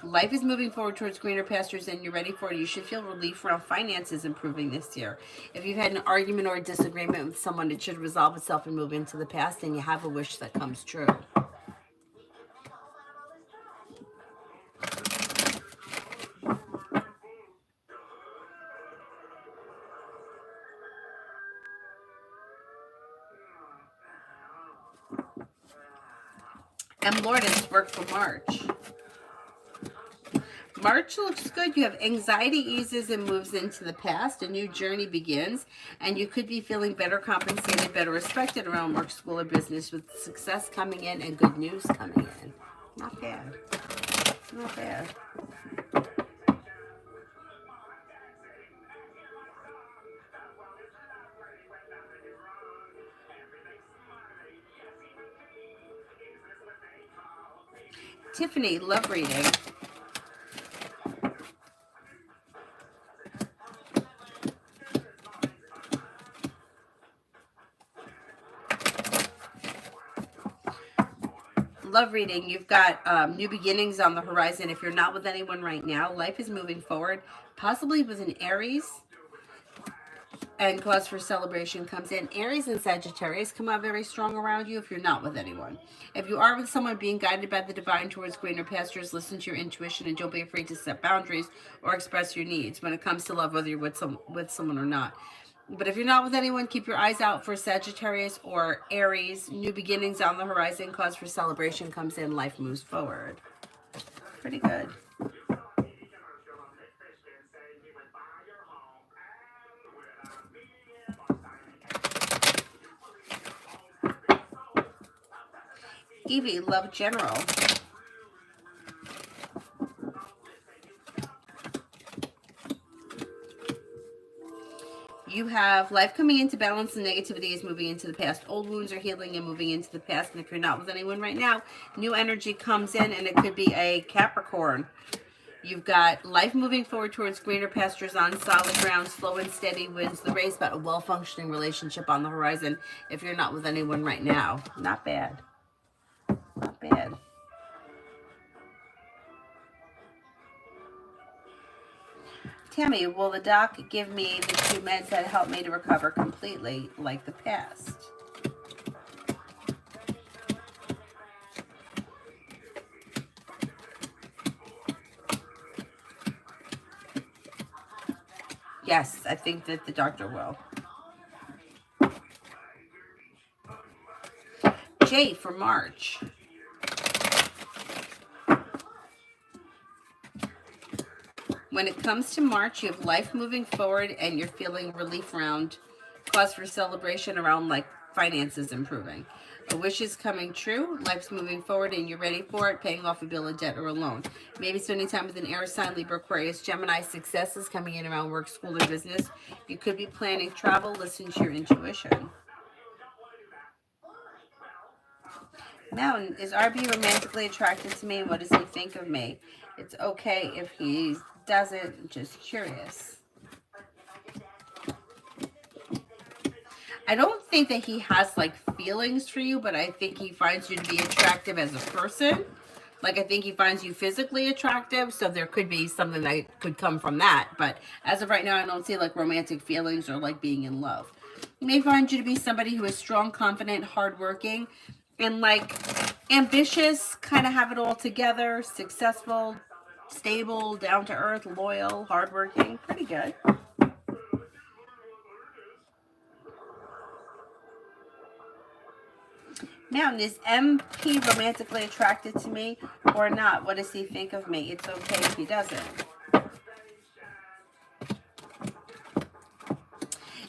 Life is moving forward towards greener pastures and you're ready for it. You should feel relief around finances improving this year. If you've had an argument or a disagreement with someone, it should resolve itself and move into the past, and you have a wish that comes true. And Lourdes, work for March. March looks good. You have anxiety eases and moves into the past. A new journey begins, and you could be feeling better compensated, better respected around work, school, or business, with success coming in and good news coming in. Not bad. Not bad. Tiffany, love reading. Love reading. You've got new beginnings on the horizon. If you're not with anyone right now, life is moving forward, possibly with an Aries, and cause for celebration comes in. Aries and Sagittarius come out very strong around you if you're not with anyone. If you are with someone being guided by the divine towards greener pastures, listen to your intuition and don't be afraid to set boundaries or express your needs when it comes to love, whether you're with someone or not. But if you're not with anyone, keep your eyes out for Sagittarius or Aries. New beginnings on the horizon, cause for celebration comes in, life moves forward. Pretty good. Evie, love general. You have life coming into balance and negativity is moving into the past. Old wounds are healing and moving into the past. And if you're not with anyone right now, new energy comes in, and it could be a Capricorn. You've got life moving forward towards greener pastures on solid ground. Slow and steady wins the race, but a well-functioning relationship on the horizon if you're not with anyone right now. Not bad. Not bad. Tammy, will the doc give me the 2 meds that help me to recover completely like the past? Yes, I think that the doctor will. Jay for March. When it comes to March, you have life moving forward and you're feeling relief around cause for celebration around like finances improving. A wish is coming true, life's moving forward and you're ready for it, paying off a bill of debt or a loan. Maybe spending time with an air sign, Libra, Aquarius, Gemini. Success is coming in around work, school, or business. You could be planning travel, listen to your intuition. Mountain, is RB romantically attracted to me? What does he think of me? It's okay if he doesn't, just curious. I don't think that he has like feelings for you, but I think he finds you to be attractive as a person. Like, I think he finds you physically attractive, so there could be something that could come from that. But as of right now, I don't see like romantic feelings or like being in love. He may find you to be somebody who is strong, confident, hardworking, and like ambitious, kind of have it all together, successful. Stable, down to earth, loyal, hardworking. Pretty good. Mountain, is MP romantically attracted to me or not? What does he think of me? It's okay if he doesn't.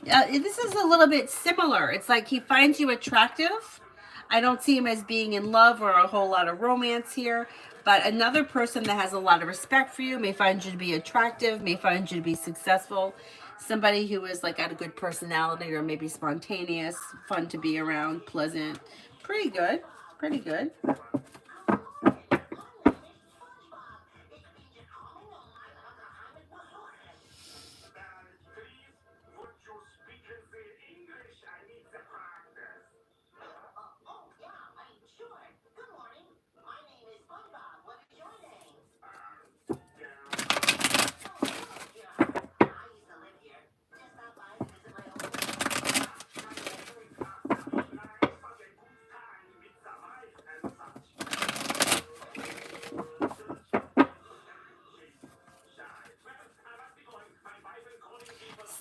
This is a little bit similar. It's like he finds you attractive. I don't see him as being in love or a whole lot of romance here. But another person that has a lot of respect for you may find you to be attractive, may find you to be successful. Somebody who is like got a good personality or maybe spontaneous, fun to be around, pleasant. Pretty good. Pretty good.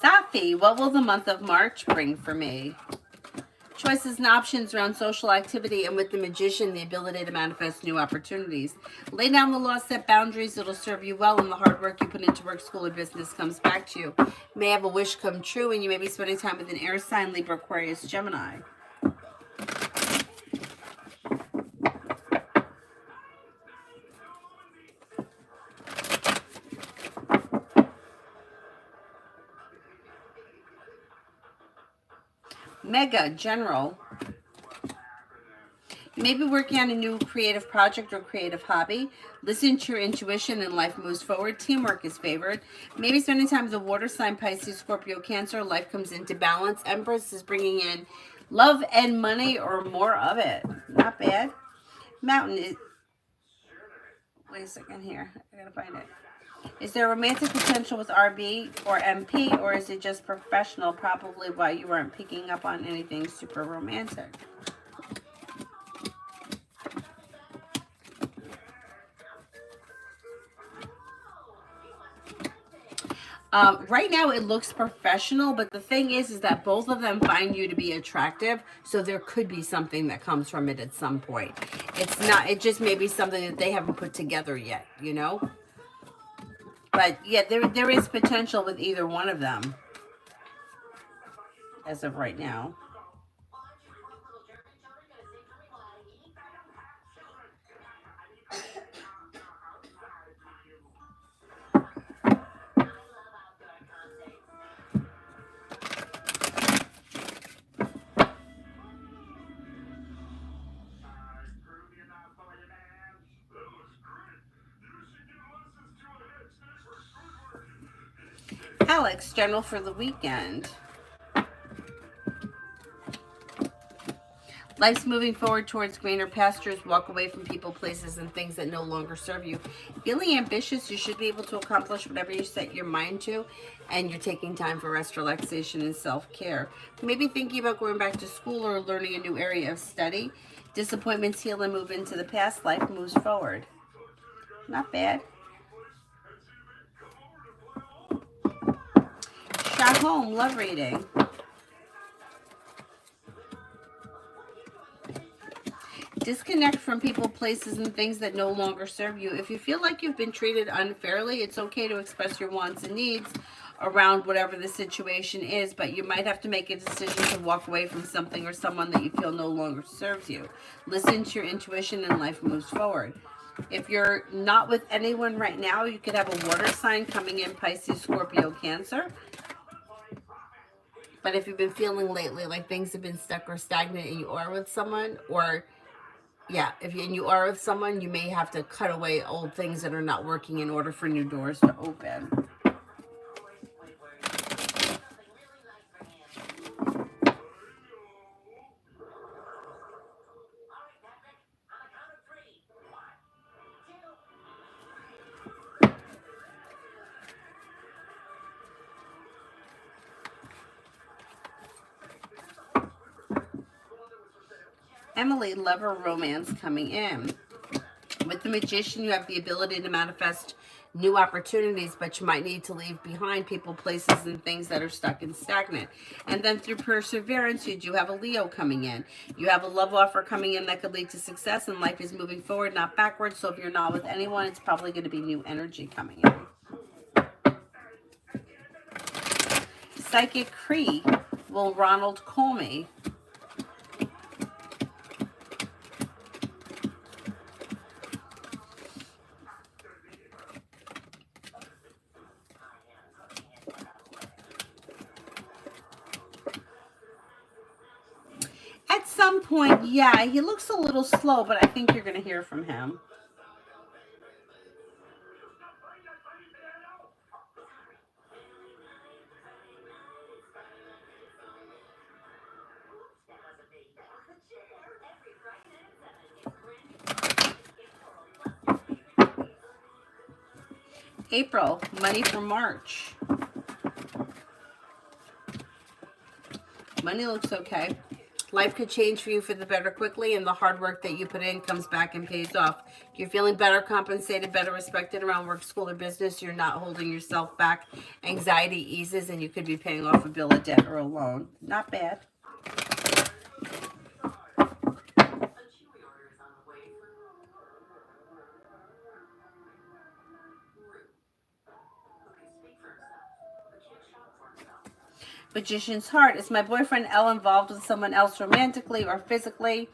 Safi, what will the month of March bring for me? Choices and options around social activity, and with the magician, the ability to manifest new opportunities. Lay down the law, set boundaries. It'll serve you well, and the hard work you put into work, school, or business comes back to you. You may have a wish come true, and you may be spending time with an air sign, Libra, Aquarius, Gemini. Mega, general. You may be working on a new creative project or creative hobby. Listen to your intuition and life moves forward. Teamwork is favored. Maybe spending time with the water sign, Pisces, Scorpio, Cancer. Life comes into balance. Empress is bringing in love and money or more of it. Not bad. Mountain is... Wait a second here. I gotta find it. Is there romantic potential with RB or MP, or is it just professional? Probably why you weren't picking up on anything super romantic. Right now it looks professional, but the thing is that both of them find you to be attractive, so there could be something that comes from it at some point. It's not, it just may be something that they haven't put together yet, you know? But yeah, there is potential with either one of them as of right now. Alex, general for the weekend. Life's moving forward towards greener pastures. Walk away from people, places, and things that no longer serve you. Feeling ambitious, you should be able to accomplish whatever you set your mind to, and you're taking time for rest, relaxation, and self-care. Maybe thinking about going back to school or learning a new area of study. Disappointments heal and move into the past. Life moves forward. Not bad. Shot home, love reading. Disconnect from people, places, and things that no longer serve you. If you feel like you've been treated unfairly, it's okay to express your wants and needs around whatever the situation is, but you might have to make a decision to walk away from something or someone that you feel no longer serves you. Listen to your intuition and life moves forward. If you're not with anyone right now, you could have a water sign coming in, Pisces, Scorpio, Cancer. But if you've been feeling lately like things have been stuck or stagnant and you are with someone, or yeah, if you are with someone, you may have to cut away old things that are not working in order for new doors to open. Emily, love or romance coming in. With the Magician, you have the ability to manifest new opportunities, but you might need to leave behind people, places, and things that are stuck and stagnant. And then through Perseverance, you do have a Leo coming in. You have a love offer coming in that could lead to success, and life is moving forward, not backwards. So if you're not with anyone, it's probably going to be new energy coming in. Psychic Cree, will Ronald call me? At some point, yeah, he looks a little slow, but I think you're going to hear from him. April, money for March. Money looks okay. Life could change for you for the better quickly, and the hard work that you put in comes back and pays off. You're feeling better compensated, better respected around work, school, or business. You're not holding yourself back. Anxiety eases, and you could be paying off a bill of debt or a loan. Not bad. Magician's heart. Is my boyfriend L involved with someone else romantically or physically?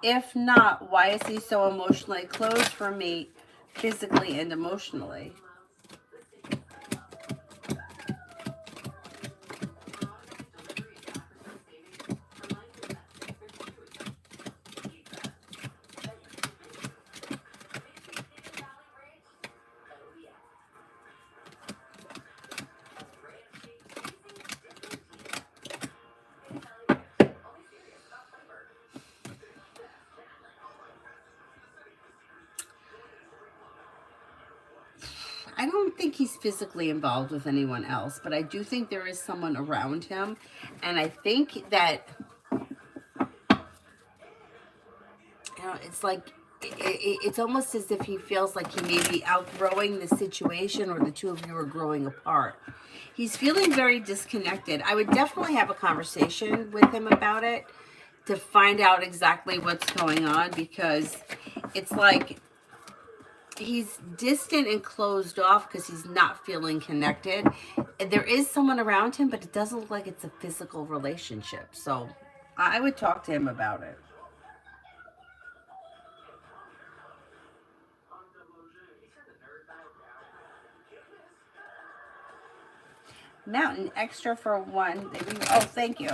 If not, why is he so emotionally closed for me, physically and emotionally? I don't think he's physically involved with anyone else, but I do think there is someone around him. And I think that, it's like, it's almost as if he feels like he may be outgrowing the situation, or the two of you are growing apart. He's feeling very disconnected. I would definitely have a conversation with him about it to find out exactly what's going on, because it's like he's distant and closed off because he's not feeling connected. There is someone around him, but it doesn't look like it's a physical relationship. So I would talk to him about it. Mountain, extra for one. Oh, thank you.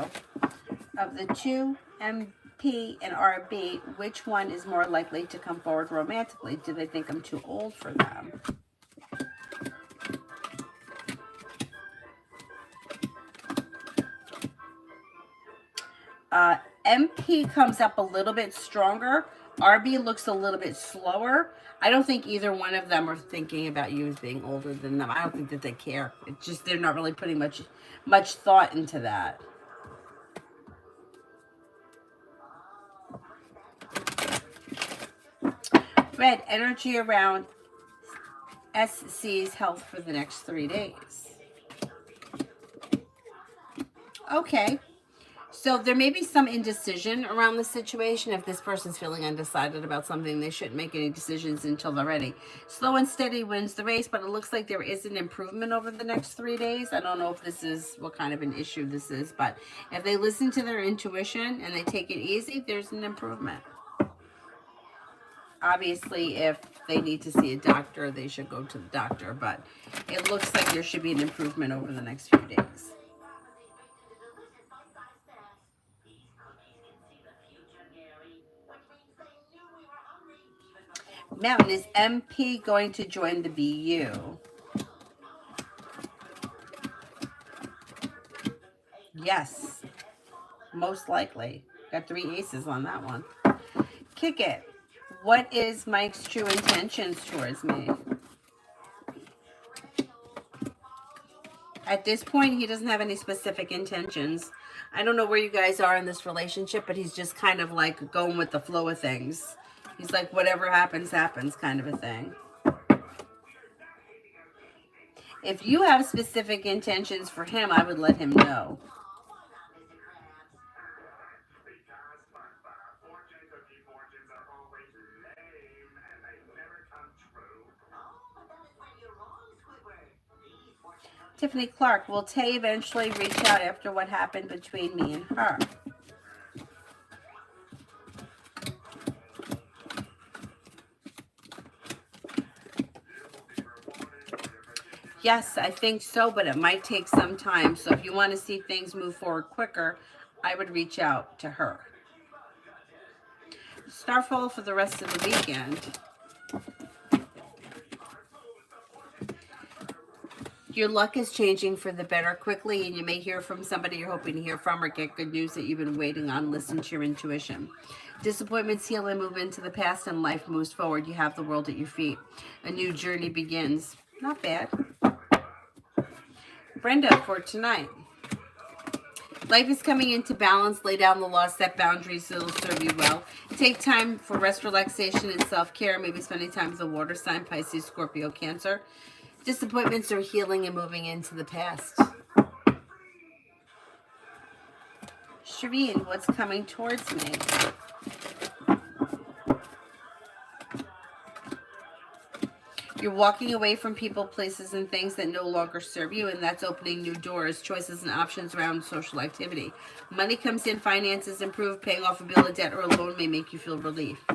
Of the two, MP and RB, which one is more likely to come forward romantically? Do they think I'm too old for them? MP comes up a little bit stronger. RB looks a little bit slower. I don't think either one of them are thinking about you as being older than them. I don't think that they care. It's just they're not really putting much thought into that. Red, energy around SC's health for the next 3 days. Okay. So there may be some indecision around the situation. If this person's feeling undecided about something, they shouldn't make any decisions until they're ready. Slow and steady wins the race, but it looks like there is an improvement over the next 3 days. I don't know if this is what kind of an issue this is, but if they listen to their intuition and they take it easy, there's an improvement. Obviously, if they need to see a doctor, they should go to the doctor, but it looks like there should be an improvement over the next few days. Mountain, is MP going to join the BU? Yes, most likely. Got 3 aces on that one. Kick it. What is Mike's true intentions towards me? At this point, he doesn't have any specific intentions. I don't know where you guys are in this relationship, but he's just kind of like going with the flow of things. He's like, whatever happens, happens kind of a thing. If you have specific intentions for him, I would let him know. Tiffany Clark, will Tay eventually reach out after what happened between me and her? Yes, I think so, but it might take some time. So if you want to see things move forward quicker, I would reach out to her. Starfall for the rest of the weekend. Your luck is changing for the better quickly, and you may hear from somebody you're hoping to hear from or get good news that you've been waiting on. Listen to your intuition. Disappointments heal and move into the past, and life moves forward. You have the world at your feet. A new journey begins. Not bad. Brenda for tonight. Life is coming into balance. Lay down the law, set boundaries. It'll serve you well. Take time for rest, relaxation, and self-care. Maybe spending time with a water sign, Pisces, Scorpio, Cancer. Disappointments are healing and moving into the past. Shireen, what's coming towards me? You're walking away from people, places, and things that no longer serve you, and that's opening new doors, choices, and options around social activity. Money comes in, finances improve, paying off a bill, a debt, or a loan may make you feel relief.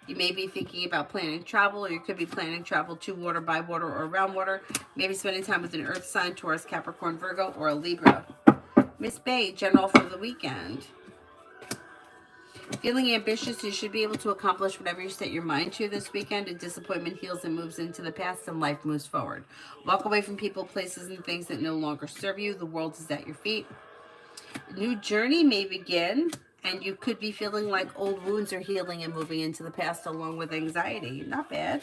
You may be thinking about planning travel, or you could be planning travel to water, by water, or around water. Maybe spending time with an earth sign, Taurus, Capricorn, Virgo, or a Libra. Miss Bay, general for the weekend. Feeling ambitious, you should be able to accomplish whatever you set your mind to this weekend. A disappointment heals and moves into the past, and life moves forward. Walk away from people, places, and things that no longer serve you. The world is at your feet. A new journey may begin, and you could be feeling like old wounds are healing and moving into the past along with anxiety. Not bad.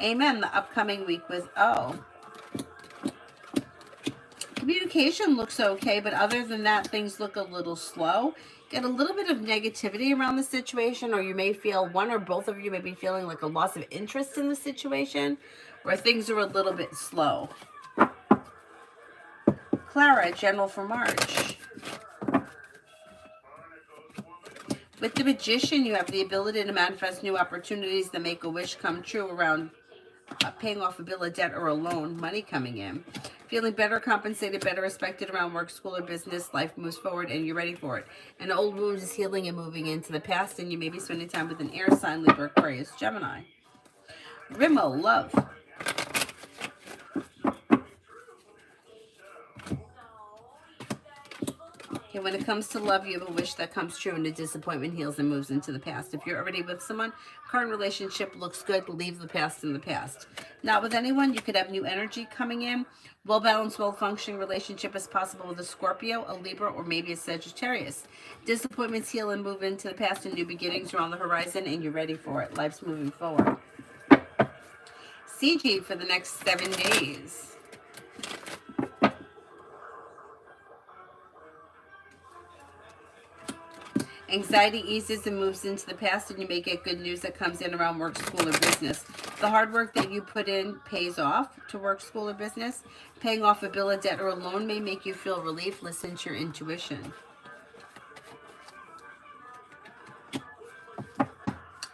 Amen. The upcoming week with O. Communication looks okay, but other than that, things look a little slow. Get a little bit of negativity around the situation, or you may feel, one or both of you may be feeling like a loss of interest in the situation, where things are a little bit slow. Clara, general for March. With the Magician, you have the ability to manifest new opportunities that make a wish come true around paying off a bill of debt or a loan, money coming in. Feeling better compensated, better respected around work, school, or business. Life moves forward and you're ready for it. An old wound is healing and moving into the past, and you may be spending time with an air sign, Libra, Aquarius, Gemini. Rimmel, love. Okay, when it comes to love, you have a wish that comes true, and a disappointment heals and moves into the past. If you're already with someone, current relationship looks good. Leave the past in the past. Not with anyone, you could have new energy coming in. Well-balanced, well-functioning relationship is possible with a Scorpio, a Libra, or maybe a Sagittarius. Disappointments heal and move into the past, and new beginnings are on the horizon, and you're ready for it. Life's moving forward. CG for the next 7 days. Anxiety eases and moves into the past, and you may get good news that comes in around work, school, or business. The hard work that you put in pays off to work, school, or business. Paying off a bill, a debt, or a loan may make you feel relief. Listen to your intuition.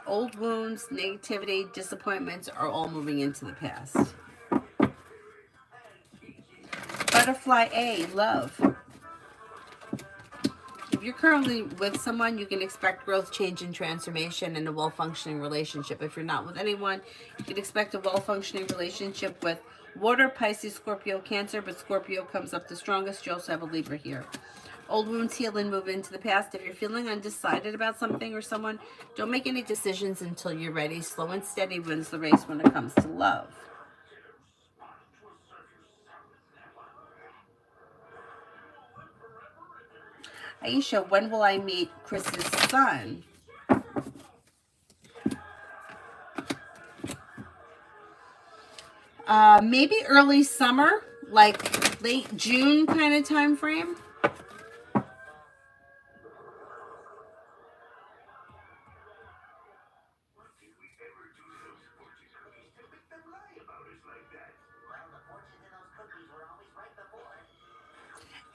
Old wounds, negativity, disappointments are all moving into the past. Butterfly A, love. If you're currently with someone, you can expect growth, change, and transformation in a well-functioning relationship. If you're not with anyone, you can expect a well-functioning relationship with water, Pisces, Scorpio, Cancer, but Scorpio comes up the strongest. You also have a Libra here. Old wounds heal and move into the past. If you're feeling undecided about something or someone, don't make any decisions until you're ready. Slow and steady wins the race when it comes to love. Aisha, when will I meet Chris's son? Maybe early summer, like late June kind of time frame.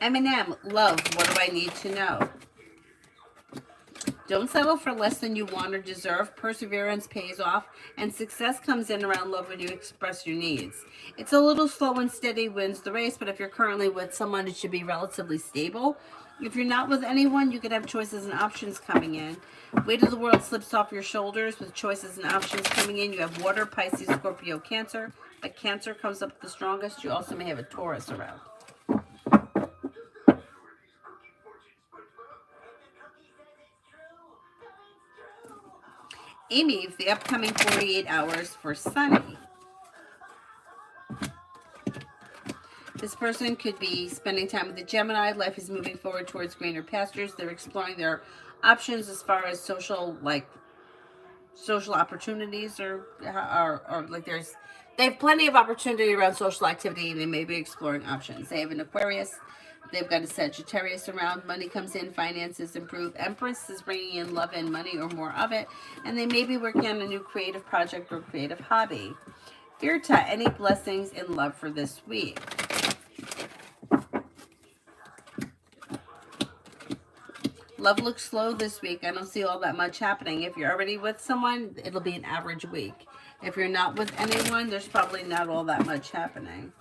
Eminem, love, what do I need to know? Don't settle for less than you want or deserve. Perseverance pays off, and success comes in around love when you express your needs. It's a little slow and steady wins the race, but if you're currently with someone, it should be relatively stable. If you're not with anyone, you could have choices and options coming in. Weight of the world slips off your shoulders with choices and options coming in. You have water, Pisces, Scorpio, Cancer. But Cancer comes up the strongest. You also may have a Taurus around. Amy, the upcoming 48 hours for Sunny. This person could be spending time with the Gemini. Life is moving forward towards greener pastures. They're exploring their options as far as social opportunities, or like they have plenty of opportunity around social activity, and they may be exploring options. They have an Aquarius. They've got a Sagittarius around. Money comes in, finances improve. Empress is bringing in love and money or more of it, and they may be working on a new creative project or creative hobby. Virta, any blessings in love for this week? Love looks slow this week. I don't see all that much happening. If you're already with someone, it'll be an average week. If you're not with anyone, there's probably not all that much happening.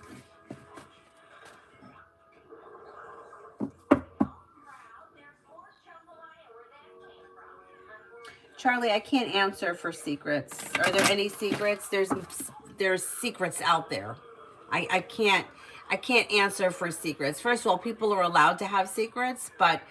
Charlie, I can't answer for secrets. Are there any secrets? There's secrets out there. I can't answer for secrets. First of all, people are allowed to have secrets, but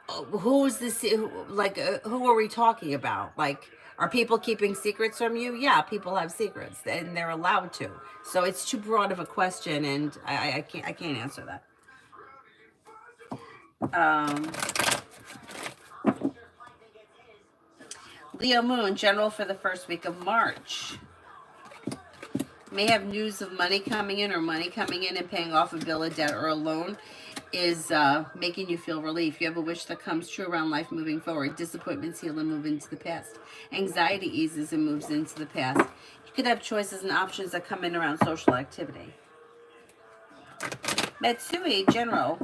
who's this? Who are we talking about? Like, are people keeping secrets from you? Yeah, people have secrets, and they're allowed to. So it's too broad of a question, and I can't answer that. Leo Moon, general for the first week of March. May have news of money coming in, or money coming in and paying off a bill, a debt, or a loan is making you feel relief. You have a wish that comes true around life moving forward. Disappointments heal and move into the past. Anxiety eases and moves into the past. You could have choices and options that come in around social activity. Matsui, general.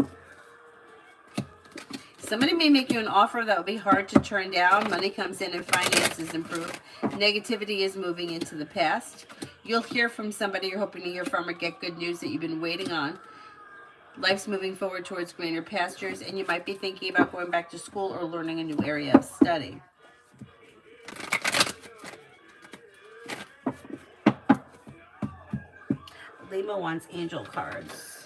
Somebody may make you an offer that will be hard to turn down. Money comes in and finances improve. Negativity is moving into the past. You'll hear from somebody you're hoping to hear from, or get good news that you've been waiting on. Life's moving forward towards greener pastures, and you might be thinking about going back to school or learning a new area of study. Lima wants angel cards.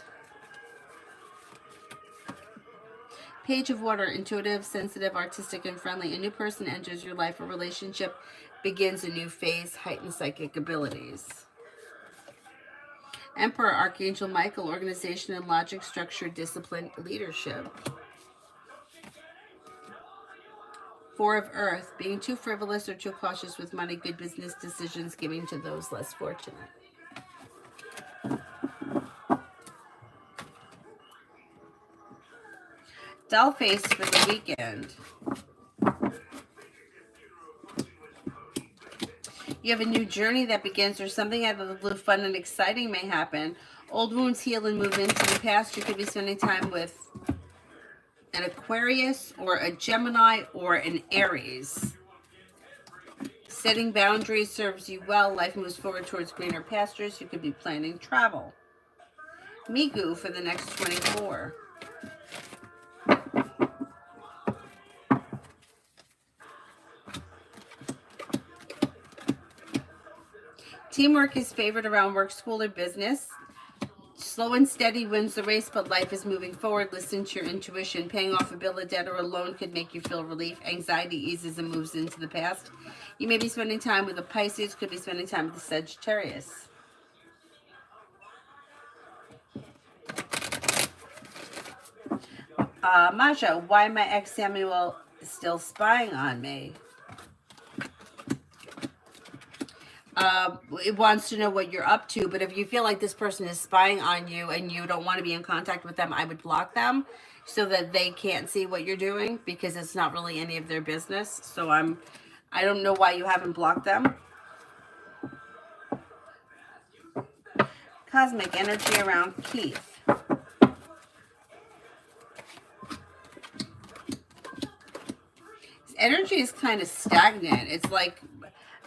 Page of Water, intuitive, sensitive, artistic, and friendly. A new person enters your life. A relationship begins a new phase. Heightened psychic abilities. Emperor, Archangel Michael, organization and logic, structure, discipline, leadership. Four of Earth, being too frivolous or too cautious with money, good business decisions, giving to those less fortunate. Dollface for the weekend. You have a new journey that begins, or something out of the blue, fun and exciting may happen. Old wounds heal and move into the past. You could be spending time with an Aquarius or a Gemini or an Aries. Setting boundaries serves you well. Life moves forward towards greener pastures. You could be planning travel. Migu for the next 24. Teamwork is favored around work, school, or business. Slow and steady wins the race, but life is moving forward. Listen to your intuition. Paying off a bill, a debt, or a loan could make you feel relief. Anxiety eases and moves into the past. You may be spending time with a Pisces, could be spending time with a Sagittarius. Maja, why my ex Samuel is still spying on me? It wants to know what you're up to, but if you feel like this person is spying on you and you don't want to be in contact with them, I would block them so that they can't see what you're doing, because it's not really any of their business. So I don't know why you haven't blocked them. Cosmic energy around Keith. energy is kind of stagnant. It's like,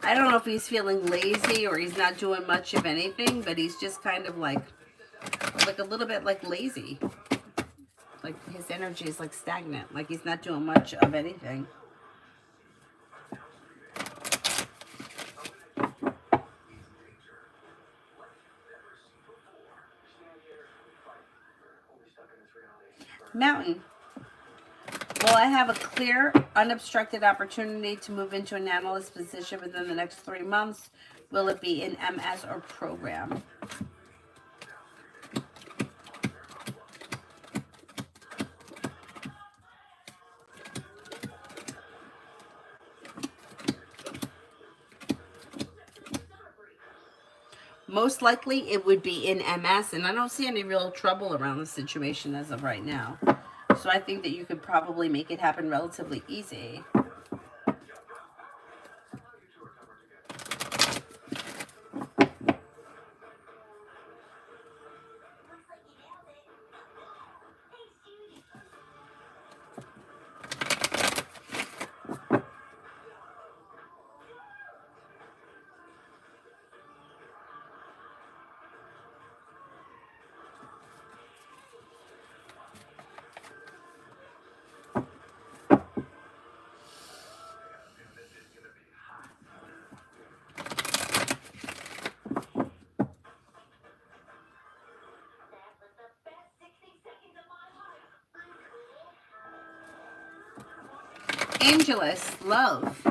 I don't know if he's feeling lazy or he's not doing much of anything, but he's just kind of like a little bit like lazy. Like his energy is like stagnant, like he's not doing much of anything. Mountain. Will I have a clear, unobstructed opportunity to move into an analyst position within the next 3 months? Will it be in MS or program? Most likely it would be in MS, and I don't see any real trouble around the situation as of right now. So I think that you could probably make it happen relatively easy. Angelus, love.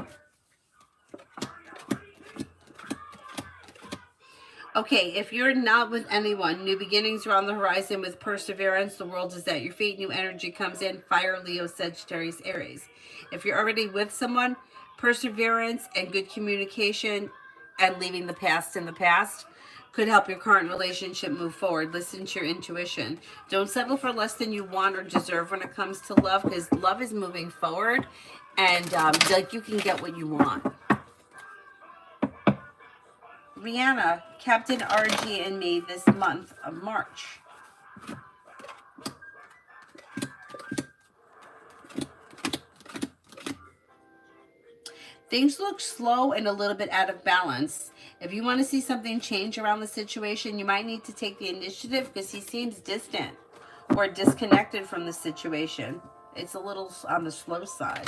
Okay, if you're not with anyone, new beginnings are on the horizon with perseverance. The world is at your feet. New energy comes in. Fire, Leo, Sagittarius, Aries. If you're already with someone, perseverance and good communication and leaving the past in the past could help your current relationship move forward. Listen to your intuition. Don't settle for less than you want or deserve when it comes to love, because love is moving forward, and like you can get what you want. Rihanna, Captain RG and me this month of March. Things look slow and a little bit out of balance. If you want to see something change around the situation, you might need to take the initiative, because he seems distant or disconnected from the situation. It's a little on the slow side.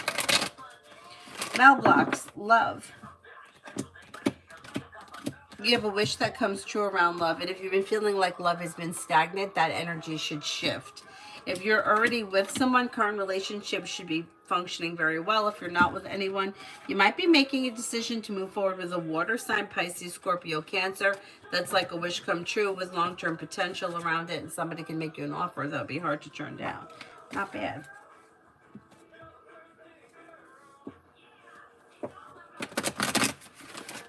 Malblocks, love. You have a wish that comes true around love, and if you've been feeling like love has been stagnant, that energy should shift. If you're already with someone, current relationship should be functioning very well. If you're not with anyone, you might be making a decision to move forward with a water sign, Pisces, Scorpio, Cancer. That's like a wish come true with long-term potential around it, and somebody can make you an offer that would be hard to turn down. Not bad.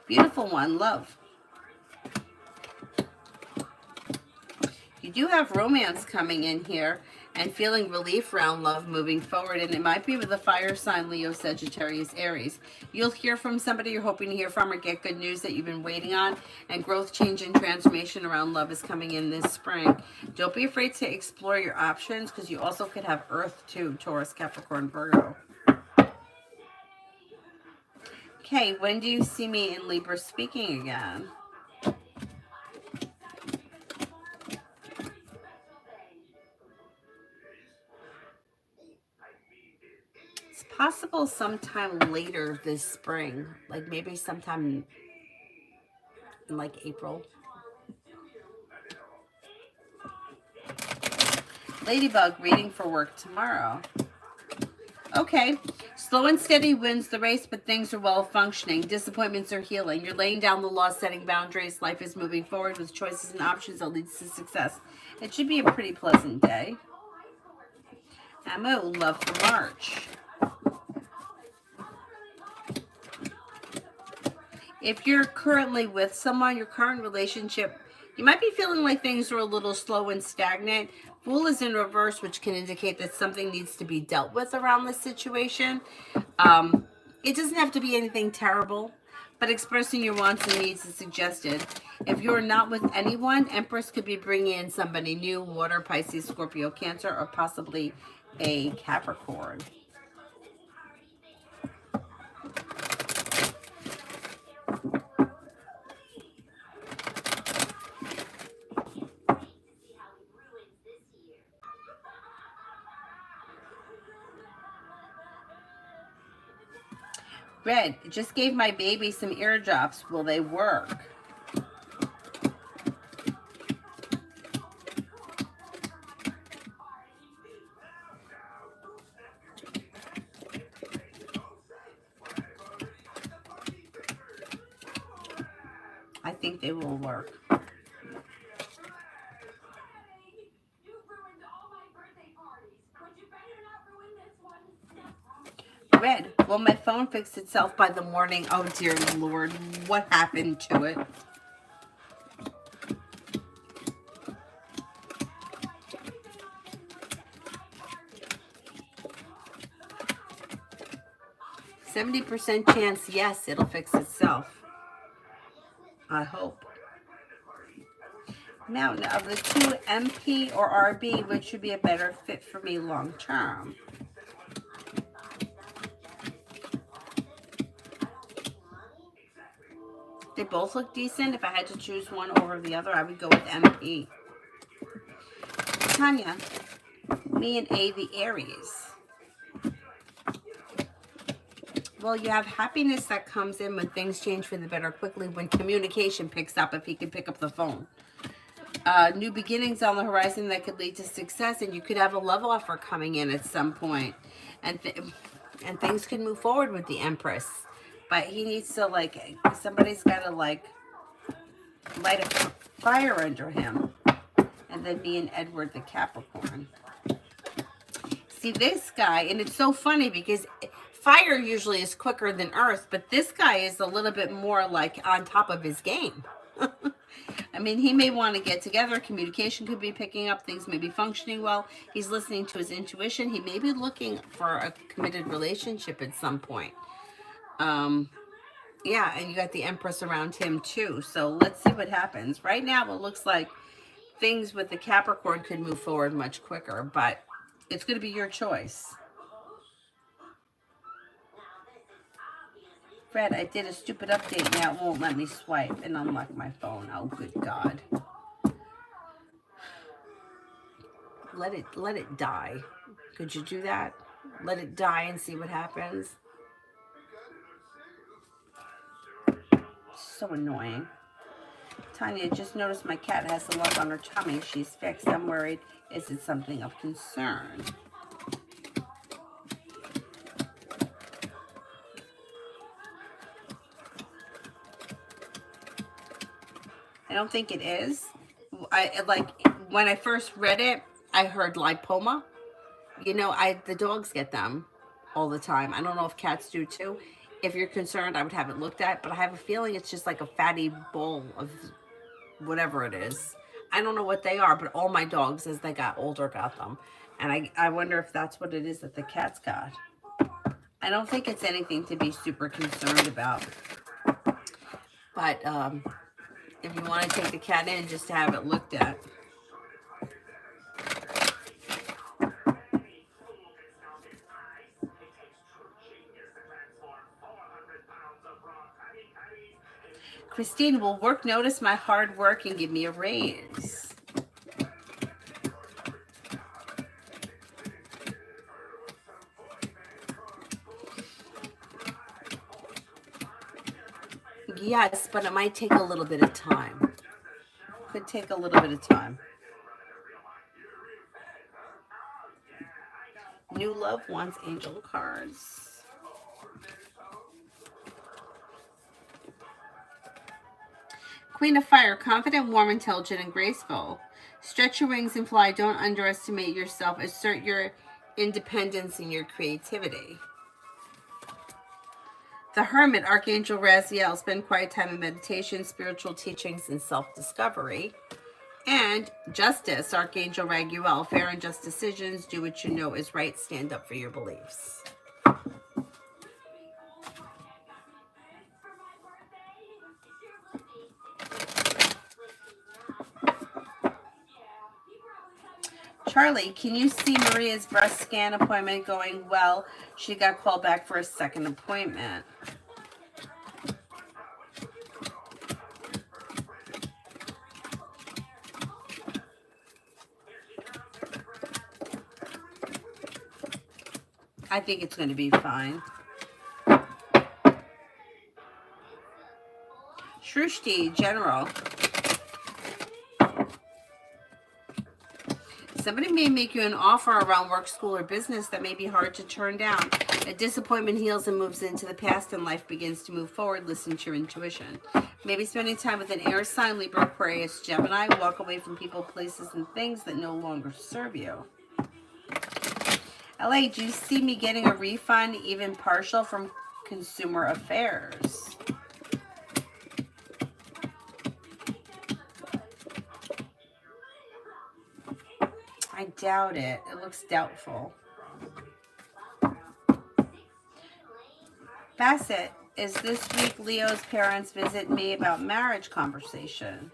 Beautiful one, love. You do have romance coming in here and feeling relief around love moving forward, and it might be with a fire sign, Leo, Sagittarius, Aries. You'll hear from somebody you're hoping to hear from, or get good news that you've been waiting on, and growth, change, and transformation around love is coming in this spring. Don't be afraid to explore your options, because you also could have Earth too, Taurus, Capricorn, Virgo. Okay, when do you see me in Libra speaking again? It's possible sometime later this spring, like maybe sometime in like April. Ladybug, reading for work tomorrow. Okay, slow and steady wins the race, but things are well functioning. Disappointments are healing. You're laying down the law, setting boundaries. Life is moving forward with choices and options that leads to success. It should be a pretty pleasant day. Ammo, love for March. If you're currently with someone, your current relationship, you might be feeling like things are a little slow and stagnant. Fool is in reverse, which can indicate that something needs to be dealt with around this situation. It doesn't have to be anything terrible, but expressing your wants and needs is suggested. If you're not with anyone, Empress could be bringing in somebody new, water, Pisces, Scorpio, Cancer, or possibly a Capricorn. Red, just gave my baby some ear drops. Will they work? I think they will work. Red, will my phone fix itself by the morning? Oh, dear Lord. What happened to it? %70 chance, yes, it'll fix itself. I hope. Now, of the two, MP or RB, which would be a better fit for me long term? They both look decent. If I had to choose one over the other, I would go with MP. Tanya, me and A, the Aries. Well, you have happiness that comes in when things change for the better quickly, when communication picks up, if he can pick up the phone. New beginnings on the horizon that could lead to success, and you could have a love offer coming in at some point. And things can move forward with the Empress. But he needs to, like, somebody's got to, like, light a fire under him. And then me and Edward the Capricorn. See, this guy, and it's so funny because fire usually is quicker than earth, but this guy is a little bit more, like, on top of his game. I mean, he may want to get together. Communication could be picking up. Things may be functioning well. He's listening to his intuition. He may be looking for a committed relationship at some point. Yeah, and you got the Empress around him too. So let's see what happens. Right now, it looks like things with the Capricorn could move forward much quicker, but it's going to be your choice. Fred, I did a stupid update. Now it won't let me swipe and unlock my phone. Oh, good God. Let it die. Could you do that? Let it die and see what happens. So annoying. Tanya, just noticed my cat has a lump on her tummy. She's fixed. I'm worried. Is it something of concern? I don't think it is. When I first read it, I heard lipoma. You know, the dogs get them all the time. I don't know if cats do too. If you're concerned, I would have it looked at, but I have a feeling it's just like a fatty bowl of whatever it is. I don't know what they are, but all my dogs, as they got older, got them. And I wonder if that's what it is that the cats got. I don't think it's anything to be super concerned about. But if you want to take the cat in just to have it looked at. Christine, will work notice my hard work and give me a raise? Yes, but it might take a little bit of time. Could take a little bit of time. New love wants angel cards. Queen of Fire, confident, warm, intelligent, and graceful. Stretch your wings and fly. Don't underestimate yourself. Assert your independence and your creativity. The Hermit, Archangel Raziel, spend quiet time in meditation, spiritual teachings, and self-discovery. And Justice, Archangel Raguel, fair and just decisions, do what you know is right, stand up for your beliefs. Charlie, can you see Maria's breast scan appointment going well? She got called back for a second appointment. I think it's going to be fine. Trushti, general. Somebody may make you an offer around work, school, or business that may be hard to turn down. A disappointment heals and moves into the past, and life begins to move forward. Listen to your intuition. Maybe spending time with an air sign, Libra, Aquarius, Gemini. Walk away from people, places, and things that no longer serve you. LA, do you see me getting a refund, even partial, from consumer affairs? I doubt it. It looks doubtful. Bassett, is this week Leo's parents visit me about marriage conversation?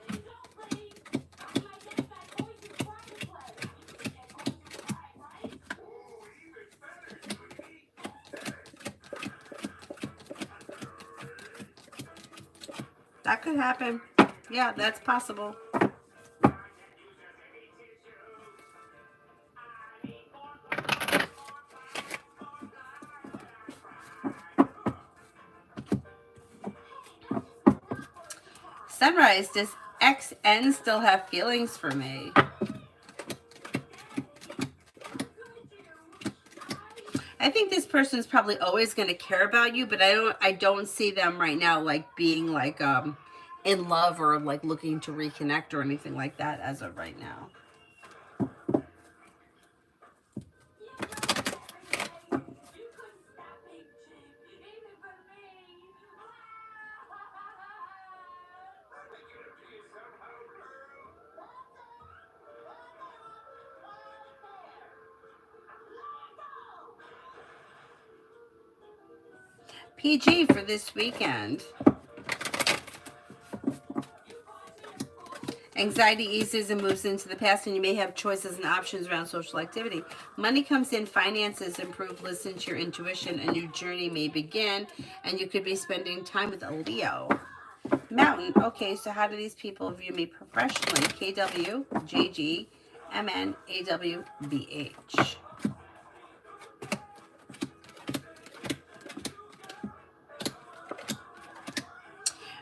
That could happen. Yeah, that's possible. Sunrise, does XN still have feelings for me? I think this person is probably always going to care about you, but I don't see them right now like being like in love or like looking to reconnect or anything like that as of right now. PG for this weekend. Anxiety eases and moves into the past, and you may have choices and options around social activity. Money comes in, finances improve, listen to your intuition, a new journey may begin, and you could be spending time with a Leo. Mountain, okay, so how do these people view me professionally? KW, JG, MN, AW, BH.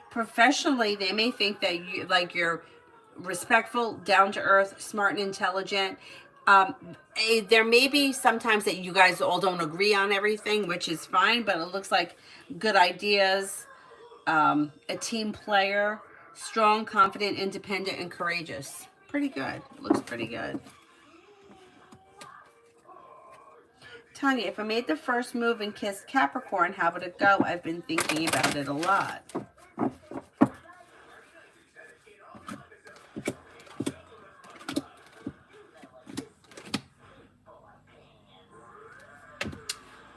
Professionally, they may think that you like you're respectful, down to earth, smart, and intelligent. There may be sometimes that you guys all don't agree on everything, which is fine, but it looks like good ideas, a team player, strong, confident, independent, and courageous. Pretty good. Looks pretty good. Tanya, if I made the first move and kissed Capricorn, how would it go? I've been thinking about it a lot.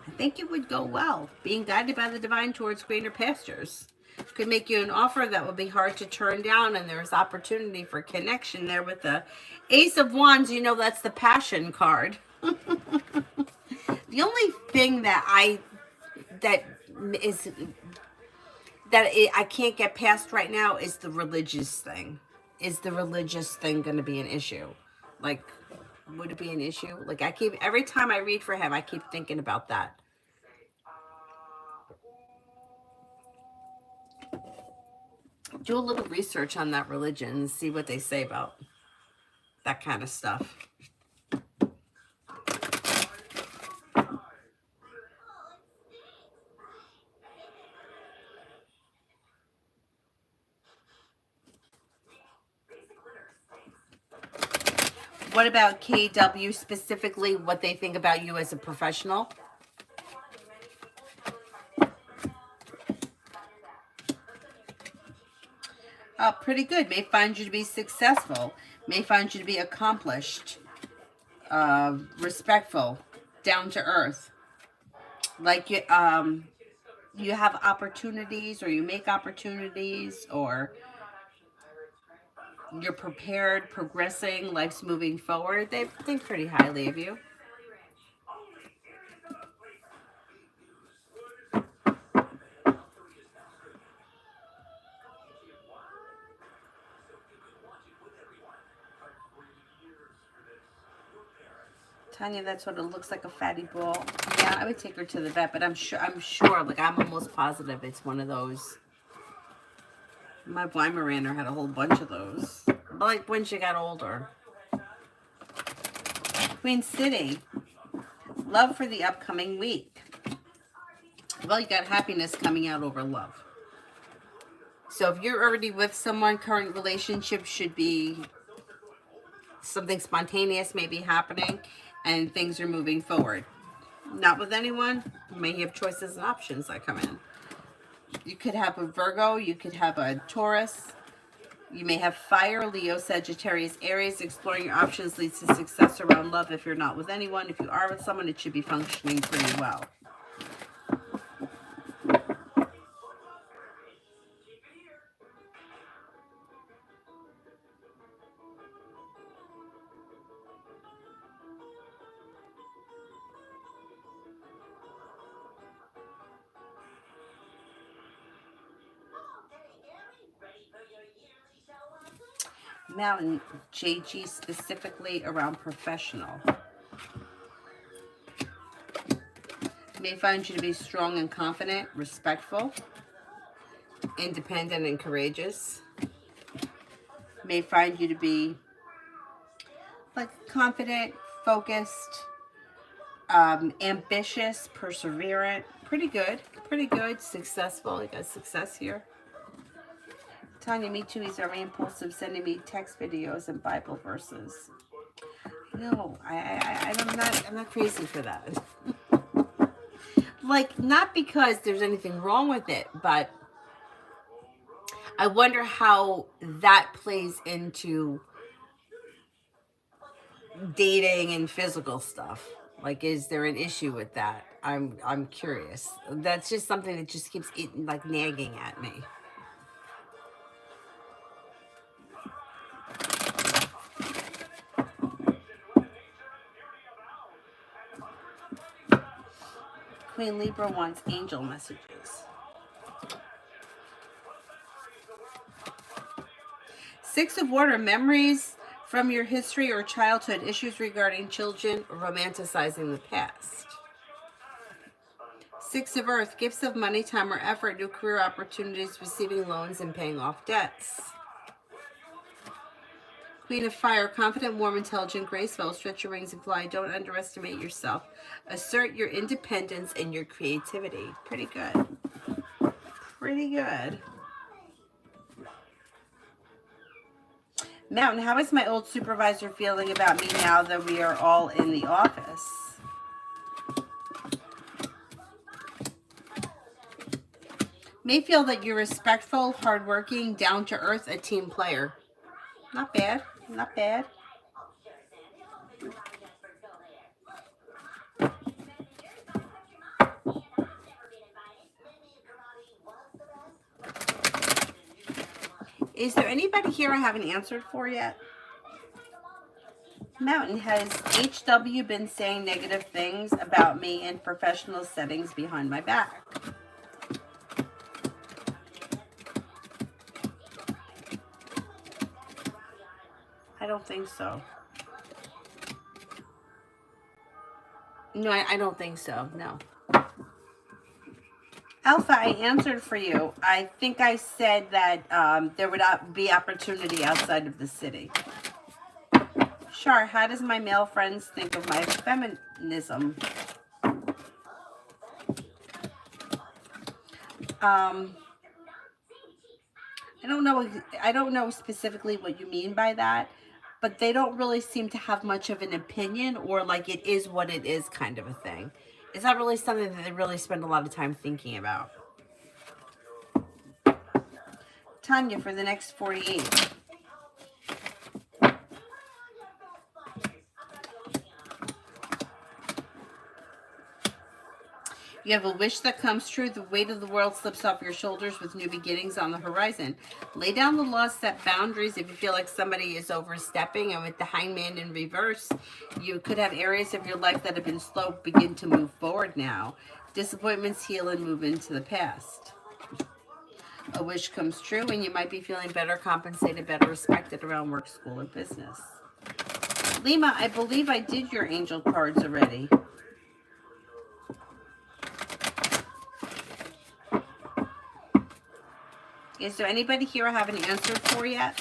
I think it would go well. Being guided by the divine towards greener pastures could make you an offer that would be hard to turn down, and there's opportunity for connection there with the Ace of Wands. You know, that's the passion card. The only thing that I can't get past right now is the religious thing. Is the religious thing going to be an issue? Like, would it be an issue? Like, every time I read for him, I keep thinking about that. Do a little research on that religion and see what they say about that kind of stuff. What about KW specifically, what they think about you as a professional? Pretty good. May find you to be successful. May find you to be accomplished, respectful, down to earth. Like you have opportunities, or you make opportunities, or you're prepared, progressing, life's moving forward. They think pretty highly of you. Tanya, that's what it looks like, a fatty ball. Yeah, I would take her to the vet, but I'm sure, like, I'm almost positive it's one of those. My Weimaraner had a whole bunch of those. But like when she got older. Queen City. Love for the upcoming week. Well, you got happiness coming out over love. So if you're already with someone, current relationship should be something spontaneous may be happening and things are moving forward. Not with anyone, you may have choices and options that come in. You could have a Virgo, you could have a Taurus, you may have fire, Leo, Sagittarius, Aries. Exploring your options leads to success around love. If you're not with anyone, if you are with someone, it should be functioning pretty well. Mountain, JG, specifically around professional. May find you to be strong and confident, respectful, independent and courageous. May find you to be like confident, focused, ambitious, perseverant. Pretty good, successful. You got success here. Tanya, me too. He's very impulsive, sending me text videos and Bible verses. No, I'm not crazy for that. Like, not because there's anything wrong with it, but I wonder how that plays into dating and physical stuff. Like, is there an issue with that? I'm curious. That's just something that just keeps like nagging at me. Queen Libra wants angel messages. 6 of Water, memories from your history or childhood, issues regarding children, romanticizing the past. 6 of Earth, gifts of money, time, or effort, new career opportunities, receiving loans, and paying off debts. Queen of Fire, confident, warm, intelligent, graceful, stretch your wings and fly. Don't underestimate yourself. Assert your independence and your creativity. Pretty good. Pretty good. Mountain, how is my old supervisor feeling about me now that we are all in the office? May feel that you're respectful, hardworking, down to earth, a team player. Not bad. Not bad. Is there anybody here I haven't answered for yet? Mountain, has HW been saying negative things about me in professional settings behind my back? I don't think so. No, I don't think so. No. Alpha, I answered for you. I think I said that there would be opportunity outside of the city. Char, how does my male friends think of my feminism? I don't know specifically what you mean by that, but they don't really seem to have much of an opinion, or like it is what it is kind of a thing. It's not really something that they really spend a lot of time thinking about. Tanya, for the next 48. You have a wish that comes true. The weight of the world slips off your shoulders with new beginnings on the horizon. Lay down the law, set boundaries. If you feel like somebody is overstepping, and with the Hangman in reverse, you could have areas of your life that have been slow begin to move forward now. Disappointments heal and move into the past. A wish comes true, and you might be feeling better compensated, better respected around work, school, and business. Lima, I believe I did your angel cards already. Is there anybody here I haven't answered for yet?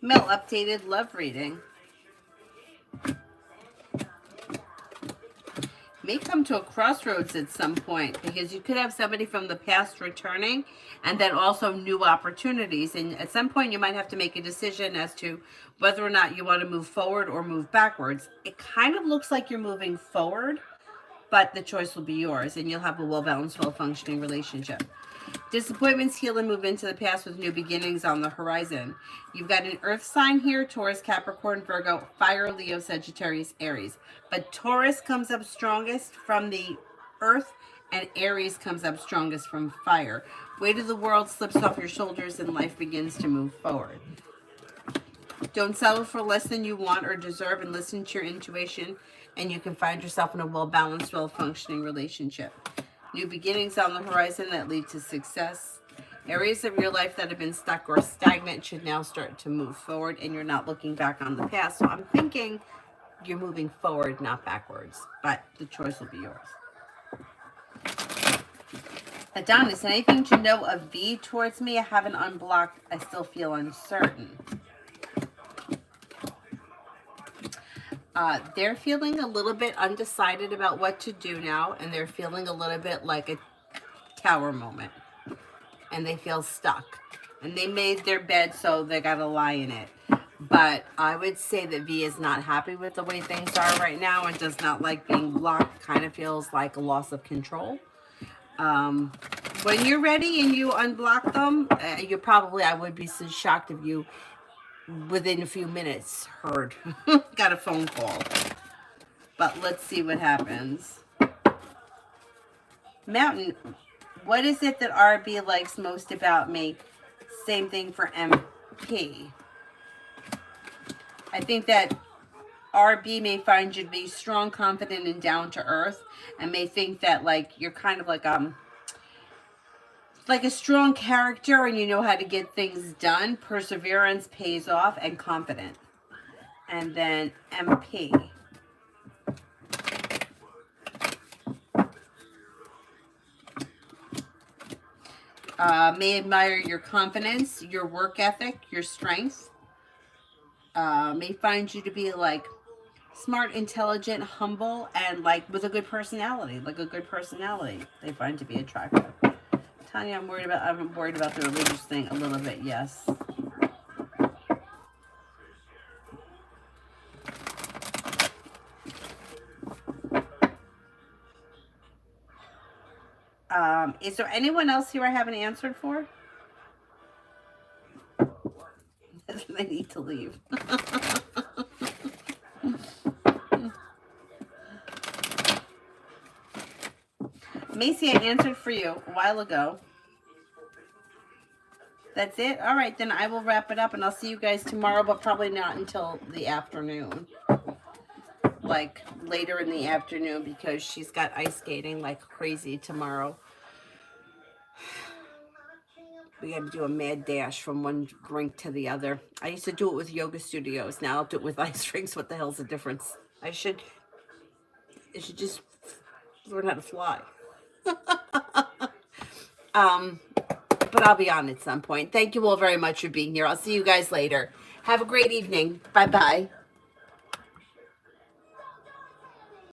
Mel, updated love reading. May come to a crossroads at some point, because you could have somebody from the past returning and then also new opportunities. And at some point you might have to make a decision as to whether or not you want to move forward or move backwards. It kind of looks like you're moving forward, but the choice will be yours, and you'll have a well-balanced, well-functioning relationship. Disappointments heal and move into the past with new beginnings on the horizon. You've got an earth sign here: Taurus, Capricorn, Virgo, Fire, Leo, Sagittarius, Aries. But Taurus comes up strongest from the earth, and Aries comes up strongest from fire. Weight of the world slips off your shoulders and life begins to move forward. Don't settle for less than you want or deserve, and listen to your intuition, and you can find yourself in a well-balanced, well-functioning relationship. New beginnings on the horizon that lead to success. Areas of your life that have been stuck or stagnant should now start to move forward, and you're not looking back on the past. So I'm thinking you're moving forward, not backwards, but the choice will be yours. Adonis, anything to know of V towards me? I haven't unblocked. I still feel uncertain. They're feeling a little bit undecided about what to do now, and they're feeling a little bit like a tower moment, and they feel stuck. And they made their bed, so they got to lie in it. But I would say that V is not happy with the way things are right now and does not like being blocked. Kind of feels like a loss of control. When you're ready and you unblock them, I would be so shocked if you within a few minutes got a phone call. But let's see what happens. Mountain, what is it that RB likes most about me? Same thing for MP. I think that RB may find you to be strong, confident, and down to earth, and may think that like you're kind of like a strong character and you know how to get things done. Perseverance pays off, and confident. And then MP. May admire your confidence, your work ethic, your strength. May find you to be like smart, intelligent, humble, and like with a good personality. They find to be attractive. Tanya, I'm worried about the religious thing a little bit. Yes. Is there anyone else here I haven't answered for? I need to leave. Macy, I answered for you a while ago. That's it? All right, then I will wrap it up, and I'll see you guys tomorrow, but probably not until the afternoon. Like later in the afternoon, because she's got ice skating like crazy tomorrow. We got to do a mad dash from one rink to the other. I used to do it with yoga studios. Now I'll do it with ice rinks. What the hell's the difference? I should just learn how to fly. But I'll be on at some point. Thank you all very much for being here. I'll see you guys later. Have a great evening. Bye-bye.